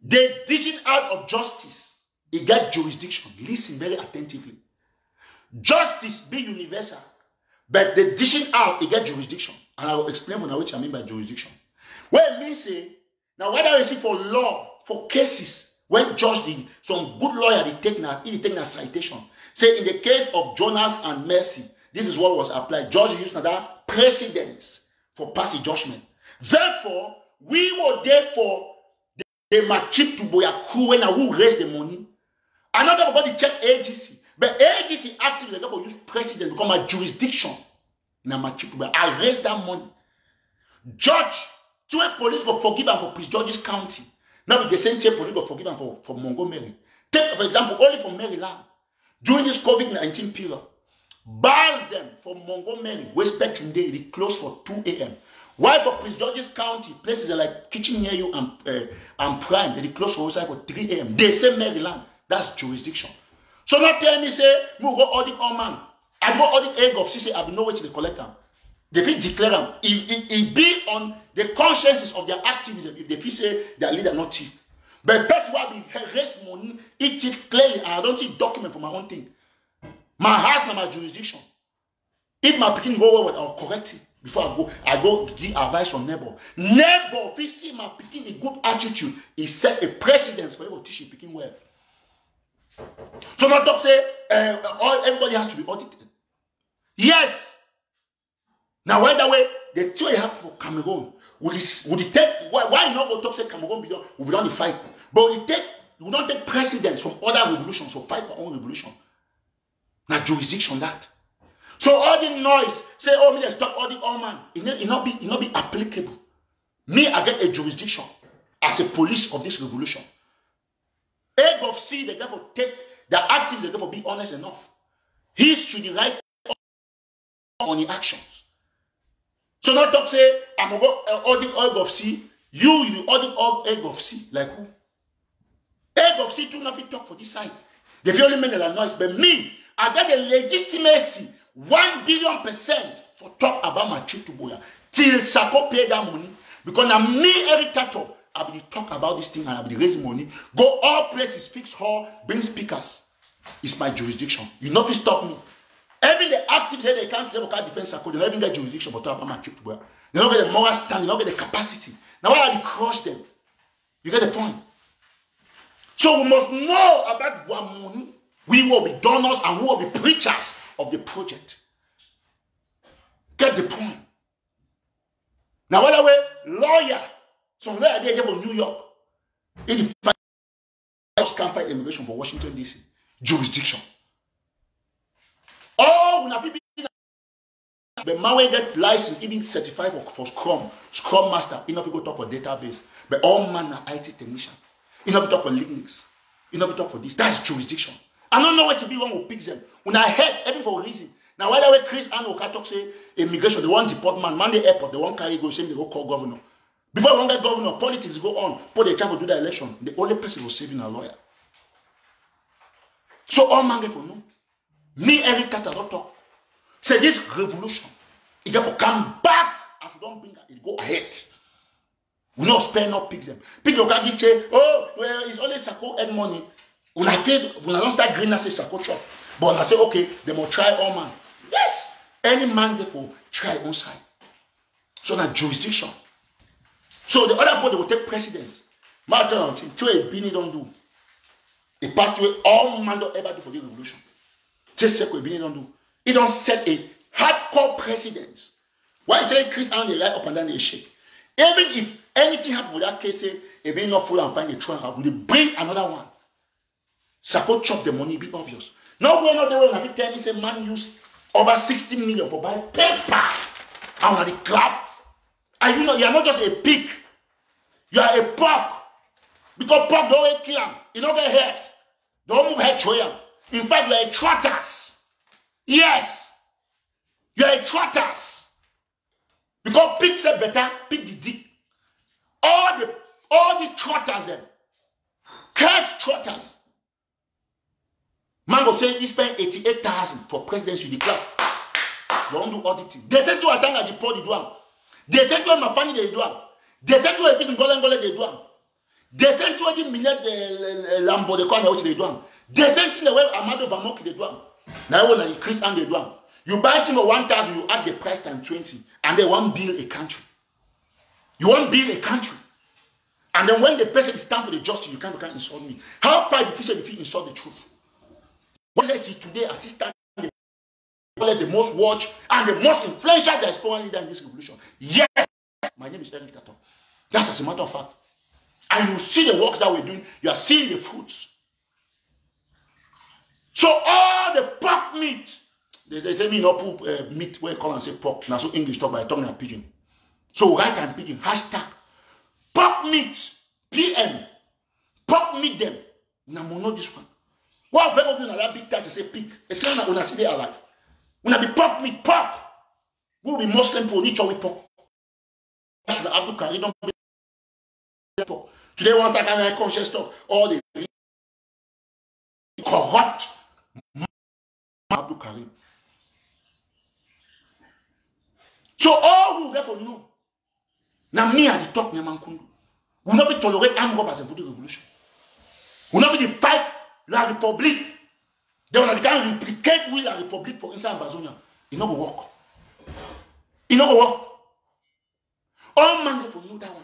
The dishing out of justice, it get jurisdiction. Listen very attentively. Justice be universal, but the dishing out, it get jurisdiction. And I will explain for now which I mean by jurisdiction. What it means say, now whether you see for law, for cases, when judge the some good lawyer they take a citation. Say in the case of Jonas and Mercy, this is what was applied. Judge used that precedence for passing judgment. Therefore, we were there for the Machip to Boyaku when I will raise the money. Another about the check agency. But agency actively therefore use precedent become a jurisdiction. Now Machip to I raise that money. Judge, to a police will forgive them for Prince George's County. Now with the same thing police will forgive them for Montgomery. Take for example, only from Maryland. During this COVID-19 period, bars them from Montgomery, West Spectrum Day, they close for 2 a.m. Why for Prince George's County, places like Kitchen near you and Prime, they close for outside for 3 a.m. They say Maryland, that's jurisdiction. So not tell me, say, we go audit all man. I go audit egg of CC, I have no way to the collector. They feel declare them. It be on the consciences of their activism if they feel say their leader not thief. But that's why we raise money, it thief clearly, and I don't see document for my own thing. My house, not my jurisdiction. If my picking go well, I'll correct it. Before I go give advice on neighbor. Neighbor, if you see my picking a good attitude, he set a precedence for you to teach you picking well. So not talk say everybody has to be audited. Yes. Now why that way the two you have for Cameroon would it take why you not go talk say Cameroon will be done the fight, but we don't take precedence from other revolutions or fight our own revolution. Now jurisdiction that. So all the noise say, oh, me they stop all the all man. It not be applicable. Me, I get a jurisdiction as a police of this revolution. Egg of C, they therefore take the activists, they therefore be honest enough. History, the right on the actions. So not talk say, I'm gonna go audit egg of C. You audit all egg of C. Like who? Egg of C too nothing talk for this side. They feel only make a noise, but me, I get the legitimacy. 1 billion% for talk about my trip to Boya till Sako pay that money because now me every tato I will talk about this thing and I will raise money, go all places, fix hall, bring speakers. It's my jurisdiction. You know if you stop me. Every the activists they can't defend Sako, they don't even get jurisdiction for talk about my trip to Boya. They don't get the moral stand, they don't get the capacity. Now why are you crush them? You get the point. So we must know about one money. We will be donors and we will be preachers of the project. Get the point. Now, by the way, lawyer, some lawyer they from New York, in the campaign immigration for Washington DC, jurisdiction. Oh, when people the man will get license, even certified for Scrum Master, enough people talk for database, but all man are IT technician. Enough talk for Linux, enough talk for this. That's jurisdiction. I don't know what to be wrong with pigs them. When I heard everything for a reason. Now why the way Chris and Oka talk say immigration, they want deportment, man the airport, they want carry go, same they go call governor. Before they want get governor, politics go on, but they can't do the election. The only person who was saving a lawyer. So all man get for no. Me every cat I don't talk. Say this revolution, it therefore come back as we don't bring it go ahead. We not spend no pigs them. People can give say, oh well, it's only Sako earn money. When I don't start green, I say Sako chop. But when I say, okay, they must try all man. Yes, any man therefore try on side. So that jurisdiction. So the other body will take precedence. Matter of thing, to a Bini don't do. It passed away all man don't ever do for the revolution. Just say what Bini don't do. It don't set a hardcore precedence. Why you tell Chris and they right up and down they shake. Even if anything happen with that case, say, if they not full and find the throne out, they bring another one. Sako chop the money, be obvious. No way, not the way. If you tell me, say, man use over 60 million for buy paper. And when they clap, And you are not just a pig. You are a pork. Because pork don't kill him. You don't get hurt. Don't move head to him. In fact, you are a trotters. Yes. You are a trotters. Because pig say better, pig the dick. All the trotters them. Cursed trotters. Man go say he spent 88,000 for presidency. You declare. You don't do auditing. They said to attend at the port, they do am. They said to my family, they do am. They said to a piece in Golden, they do am. They sent to the minute the Lambo, the corner which they do am. They sent to the way Amado Bamoki, they do am. Now when the Christian, they do am. You buy him 1,000, you add the price times 20, and they won't build a country. You won't build a country. And then when the person is time for the justice, you can't insult me. How far if you insult the truth? What is it today? Assistant, the most watched and the most influential diaspora leader in this revolution. Yes, my name is Eric Tato. That's as a matter of fact. And you see the works that we're doing, you are seeing the fruits. So all the pork meat, they say me not put meat where you call and say pork. Now so English talk by tongue and pigeon. So write and pigeon, hashtag pork meat, PM, pork meat them. Now mono this one. What very good in that big time to say pig. It's kind of when I see they are like. When I be pork meat, pork. We'll be Muslim for each other pork. Should Abdul Karim don't be pork. Today once that kind of conscious talk, all the corrupt Abdul Karim. So all who therefore know. Now me at the top, Nyamankundu. Will not be tolerate armed robbers and voodoo revolution. Will not be the fight La République. They will not replicate with La République for inside Ambazonia. It not go work. It not go work. All man get from know that one.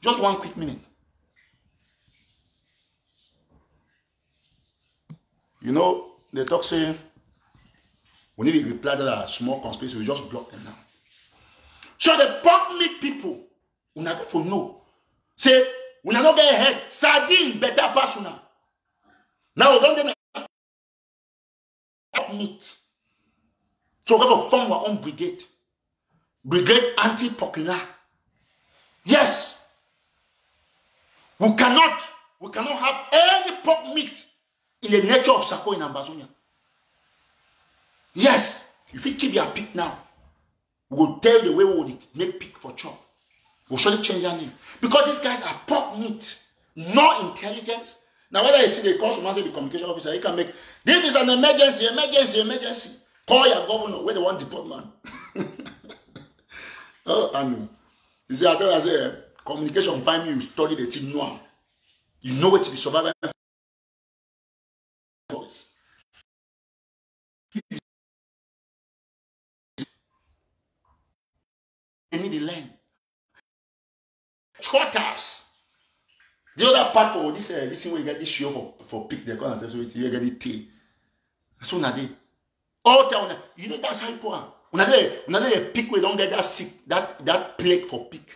Just one quick minute. You know, they talk say we need to reply to a small conspiracy, we just block them now. So the pork meat people, we not to know. Say, we not get ahead. Sardine better pass now. Now we don't get meat. So we have to form our own brigade. Brigade anti-porkina. Yes. We cannot have any pork meat in the nature of Sako in Ambazonia. Yes. If you keep your pig now, we will tell the way we will make pig for chop. We'll surely change our name. Because these guys are pork meat. No intelligence. Now whether you see the customer, the communication officer, he can make, this is an emergency. Call your governor where they want to deport man. Oh, I know. You see, I thought I said, communication find me, you study the team noir. You know what to be surviving. You need to learn. Trotters. The other part for this thing where you get this show for pick the corner, so you get it tea. That's what I did. All time, you know that's how you put on. When I pick, we don't get that sick, that plague for pick.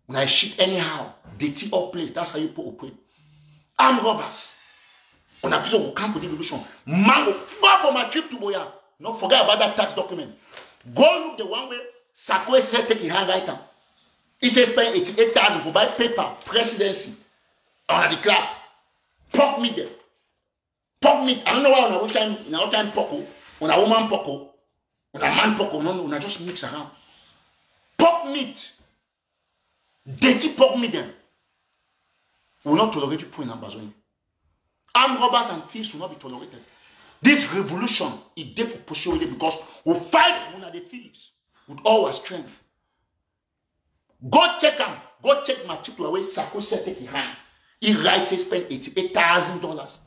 When I shit anyhow, they tea all place. That's how you put operate. Armed robbers. When I people come for the revolution, man, go for my trip to Boya. Don't forget about that tax document. Go look the one way Sako said take his hand right now. He said spend 88,000 for buy paper, presidency. On the club. Pork meat there. Pork meat. I don't know why on a time pork, on a woman pork, on a man pork, no, on a just mix around. Pork meat. Dirty pork meat then. We will not tolerate people in Ambazonia. Armed robbers and thieves will not be tolerated. This revolution is there for pushing because we fight one of the thieves with all our strength. Go check them. Go check my chip away. Sako said take his hand. He writes he spent $88,000.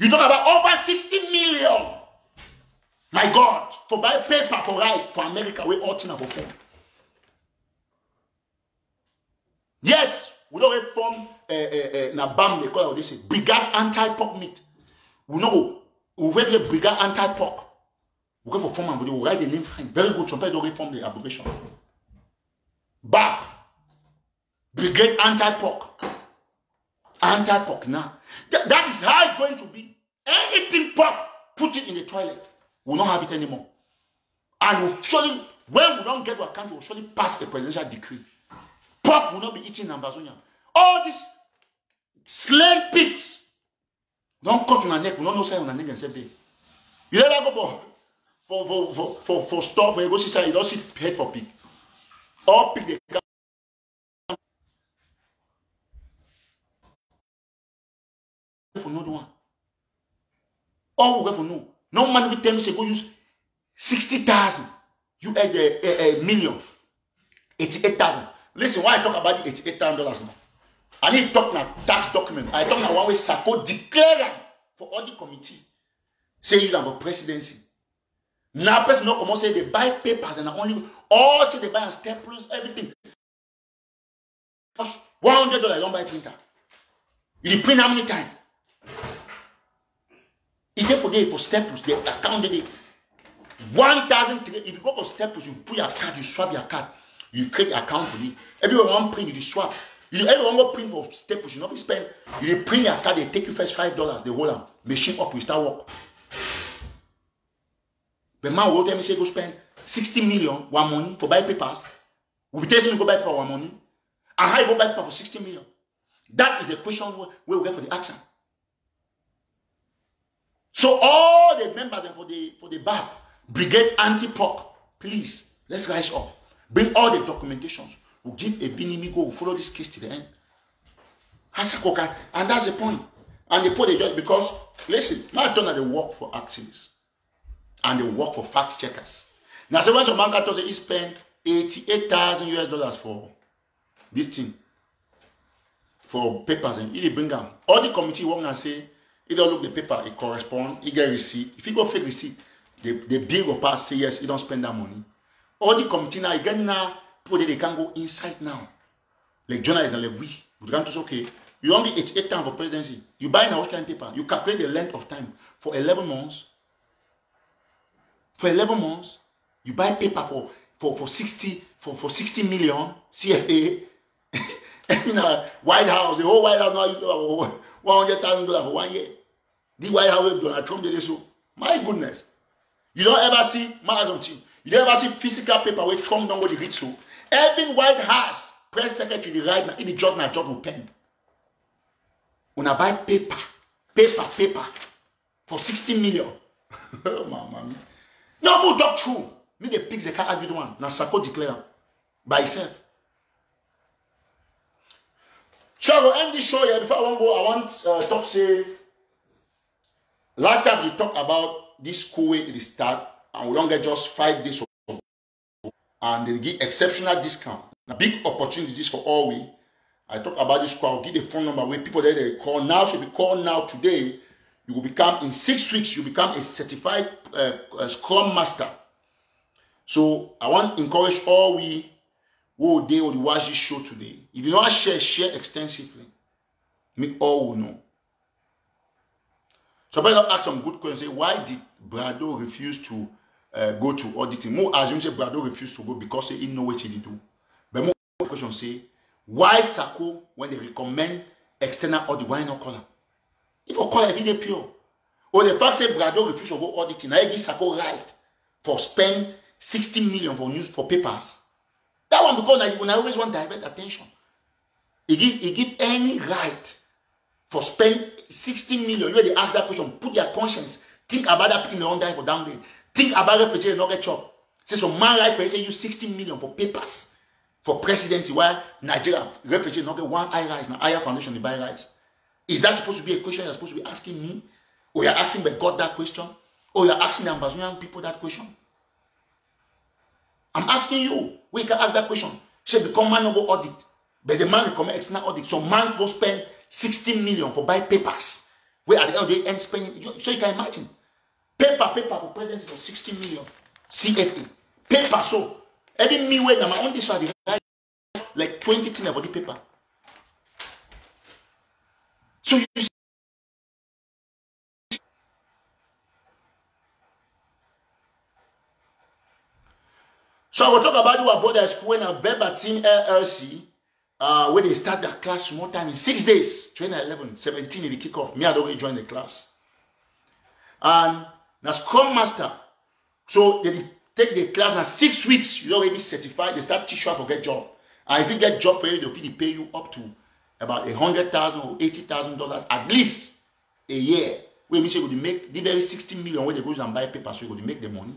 You talk about over 60 million. My God, for buy paper for right for America, we ought to have a phone. Yes, we don't form Nabam, they call it this brigade anti-pork meat. We know we will have brigade anti-pork. We go for form and we will write the name fine. Very good. Sometimes don't reform the abbreviation. BAP, brigade anti-pork. Anti-pork now. That is how it's going to be. Anything pork, put it in the toilet. We'll not have it anymore. And we'll surely When we don't get to our country, we'll surely pass a presidential decree. Pork will not be eaten in Ambazonia. All these slain pigs don't cut on our neck. We don't know say on our neck and say, you never go for stuff where you go see say you don't see head for pig. All pig they come. For no one. All we go for no. No man will tell me say go use 60,000. You had a million. 88,000. Listen, why I talk about the $88,000 now? I need to talk now tax document. I talk now one way Sako declare for all the committee. Say you about presidency. Now person not come on say they buy papers and only all till they buy and staples, everything. $100 don't buy printer. You print how many times? If they forget for staples, they accounted it. 1,000. If you go for staples, you put your card, you swap your card, you create an account for it. Everyone print, you swap. Everyone go print for staples, you not spend. You print your card, they take you first $5, they hold them. Machine up, you start work. The man will tell me say go spend 60 million one money for buy papers. We tell you go buy paper one money. And how you go buy paper for 60 million? That is the question where we get for the action. So all the members for the bar, Brigade Anti-Pork, please, let's rise up. Bring all the documentations. We'll give a binimigo, we'll follow this case to the end. And that's the point. And they put the judge because, listen, my turn at the work for activists. And they work for fact checkers. Now, so when some man can say he spent $88,000 for this thing, for papers, and he bring them. All the committee work and say, he don't look the paper, it correspond, he get receipt. If he go fake receipt, the bill will pass, say yes, he don't spend that money. All the committee now, again now, people they can go inside now. Like journalists and like we can to say, okay, you only 88 times for presidency. You buy now what kind of paper? You calculate the length of time for 11 months. For 11 months, you buy paper for 60 million CFA. White House, the whole White House now used to $100,000 for 1 year. The White House Donald Trump did so. My goodness. You don't ever see you don't ever see physical paper where Trump don't go to read so. Every White House press secretary the right now in the job now job will pen. When I buy paper for 60 million. Oh man. No, we'll talk true. Me the pigs they can't argue the one. Now Sako declare by himself. So I will end this show here. Before I want to talk say last time we talked about this school way it start and we don't get just 5 days of and they give exceptional discount. Now, big opportunities for all we. I talk about this school. I'll give the phone number where people there they call now. So if you call now today, you will become in 6 weeks. You become a certified Scrum Master. So I want to encourage all we who they will watch this show today. If you don't share extensively, me all will know. So I better ask some good questions. Say, why did Brado refuse to go to auditing? More assume say Brado refused to go because he didn't know what he did do. But more question say, why Sako when they recommend external audit, why not call him? If you call every day pure. Or the fact say Brado refused to go auditing, I give Sako right for spend 60 million for news for papers. That one because I always want direct attention. He give any right for spend 60 million. You they ask that question, put your conscience, think about that people don't die for down there. Think about refugee not get job. Say some man right for say use 60 million for papers for presidency while Nigeria refugee not get one eye rise now higher foundation they buy rice. Is that supposed to be a question you're supposed to be asking me? Or you're asking by God that question? Or you're asking the Ambazonian people that question? I'm asking you. We can ask that question. Say become man no go audit. But the man recommend external audit. So man go spend 60 million for buy papers. Where at the end of the end spending. So you can imagine. Paper for presidency for 60 million. CFA. Paper so. Every me way now my own this one like 20 things about the paper. So you see. So I will talk about what about the school and Verbatim LLC, where they start their class one time in 6 days, 2011, 17 in the kickoff. Me, I don't really join the class. And now Scrum Master. So they take the class now 6 weeks, you already be certified, they start teach you how to get job. And if you get job for you, they'll pay you up to about $100,000 or $80,000 at least a year. Where means you go to make the very 60 million where they go and buy paper, so you go to make the money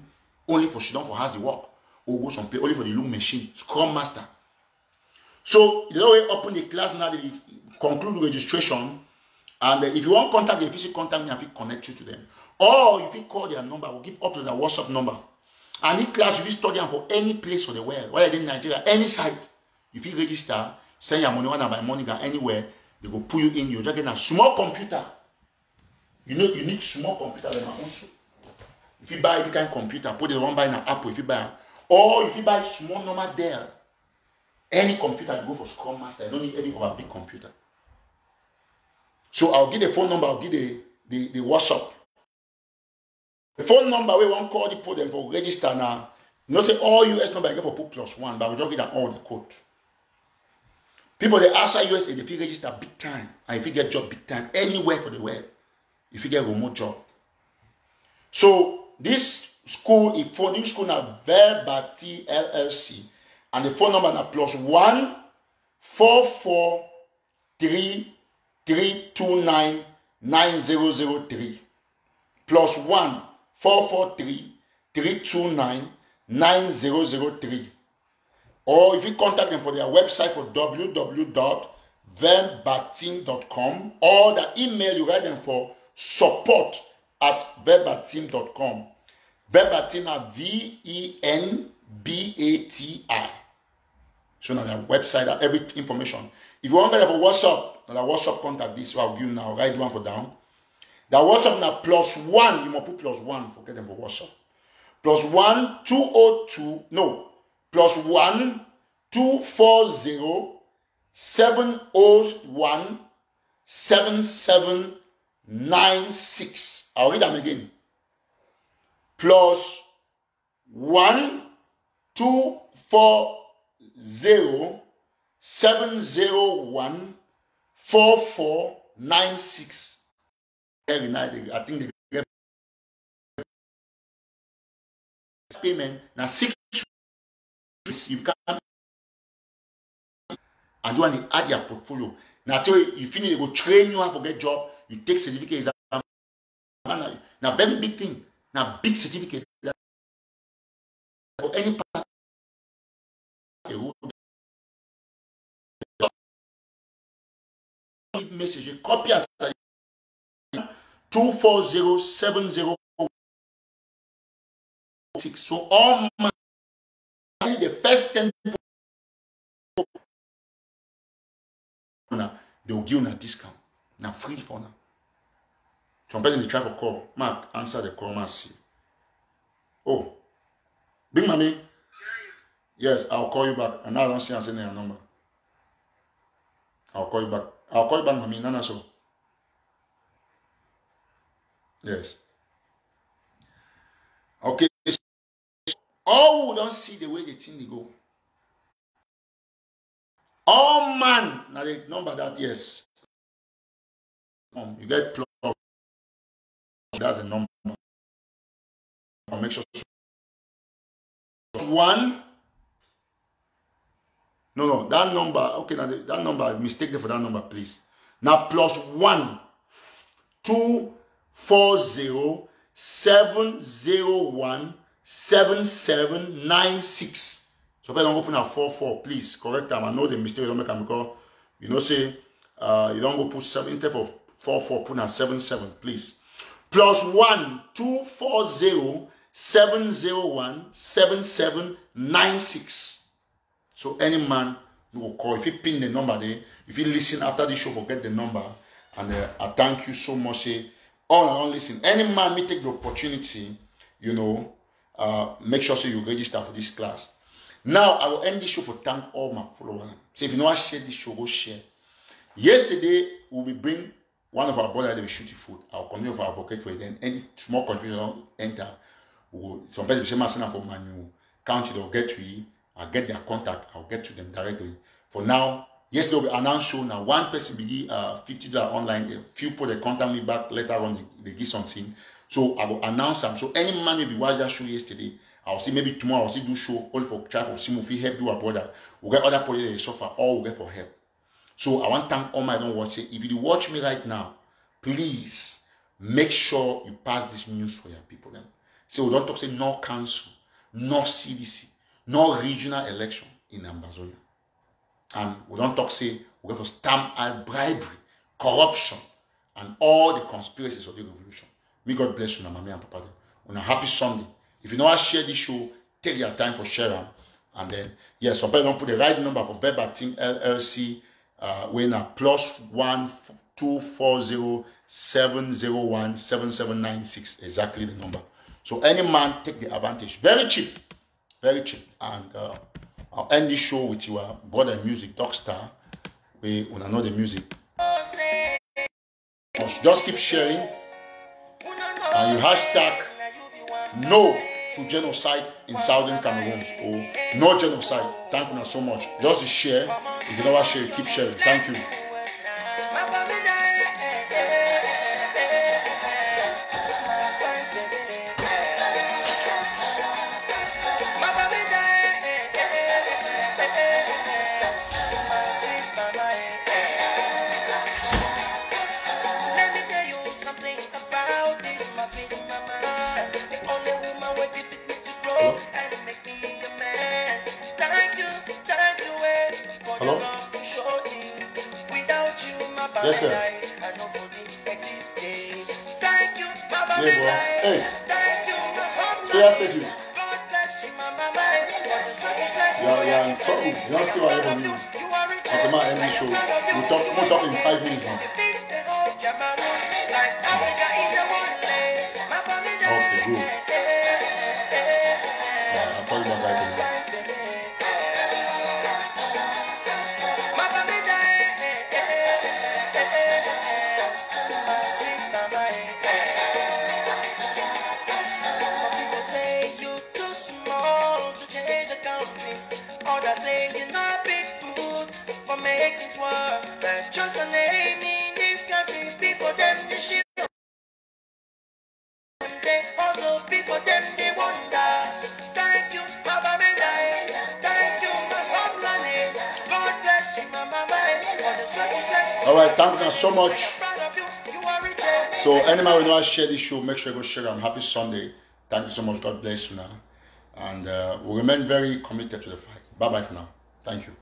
only for she don't for has the work or go some play only for the loom machine, Scrum Master. So they already open the class now, they conclude registration. And if you want contact them, if you contact me, I will connect you to them. Or if you call their number, I will give up to their WhatsApp number. And in class, you will study them for any place for the world, whether in Nigeria, any site. If you register, send your money, one by money, anywhere, they go put you in. You're just getting a small computer. You know, you need small computer like my own. If you buy any kind of computer, put it one by an Apple. If you buy, or if you buy small normal Dell, any computer, you go for Scrum Master. You don't need any of a big computer. So I'll give the phone number, I'll give the WhatsApp. The phone number we won't call the put them for register now. You know, say all US number I get for put +1, but I'll just give them all the code. People they outside USA, if you register big time, and if you get job big time, anywhere for the world, if you get remote job. So this school, if for new school now Verbati LLC, and the phone number now +1 443 329 9003 +1 443 329 9003. Or if you contact them for their website for www.verbatim.com, or the email you write them for support@verbatim.com. Verbatim at VENBATI. So now their website, every information. If you want to get for WhatsApp, the WhatsApp contact this, so I'll give you now. Write one for down. The WhatsApp now +1. You must put +1. Forget them for WhatsApp. +1 202 no +1 240 701 7796. I'll read them again. +1 240 701 4496. Every night, I think they get payment. Now 6 weeks you can and you want to add your portfolio. Now tell you finish, they go train you how to get job. You take certificate exam. Now very big thing. Now big certificate. For any part. Message, copy as 240706. So all money, the first 10 people, they will give you a discount. Now free for now. Some person they try for call. Mark, answer the call, Mark. See. Oh, Big Mommy. Yes, I'll call you back. And I don't see answering your number. I'll call you back. I'll call you back, Mommy. Nana, so. Yes. Okay. All who don't see the way the thing they go. All man. Now the number that, yes. You get plus. That's the number. I'll make sure. 1. No, that number. Okay, now that number, mistake there for that number, please. Now +1 240 701 7796. So if I don't open at 44, please correct them. I know the mistake don't make them because you know say you don't go put 7 instead of 44, put at 77, please. +1 240 701 7796. So any man you will call. If you pin the number there, if you listen after the show, forget the number. And I thank you so much. Say, all around listen. Any man may take the opportunity, you know, make sure so you register for this class. Now I will end this show for thank all my followers. So if you know I share this show, go share. Yesterday we will bring one of our brothers that will shoot food. I'll continue with our advocate for it. Then any small confusion enter. Some people say, "Master, for my new county, they'll get to you. I'll get their contact. I'll get to them directly." For now, yesterday we announced show now. One person will give $50 online. A few people they contact me back later on. They give something. So I will announce them. So any man will be watching that show yesterday. I'll see maybe tomorrow I'll still do show all for try for see movie help you a brother. We get other people they suffer, or we get for help. So I want to thank all my don't watch it. If you watch me right now, please make sure you pass this news for your people. Then. So we don't talk say no council, no CDC, no regional election in Ambazonia. And we don't talk say we have to stamp out bribery, corruption, and all the conspiracies of the revolution. May God bless you, Mama and Papa. On a happy Sunday. If you know how to share this show, take your time for sharing. And then, yes, so don't put the right number for Beba Team LLC. When a +1 240 701 7796. Exactly the number. So any man take the advantage. Very cheap. Very cheap. And I'll end this show with your brother music, Dogstar. We know the music. Just keep sharing. And you hashtag no to genocide in Southern Cameroon or no genocide. Thank you so much. Just share. If you never share, keep sharing. Thank you. Hello? Yes, sir. Yeah, bro. Hey. Yeah, I said you. Yeah, in trouble. You don't see what I ever mean. After my end show, we'll talk in 5 minutes now. Okay, good. Yeah, I'll tell you about that. Say you're not big good for making things work. That's just a name in this country. People them the shit. They also people them they wonder. Thank you, Mama Mendai. Thank you, my homeland. God bless you, Mama Mendai. All right, thank you so much. So anyone who knows share this show, make sure you go share. I'm happy Sunday. Thank you so much. God bless you now. And we'll remain very committed to the fight. Bye-bye for now. Thank you.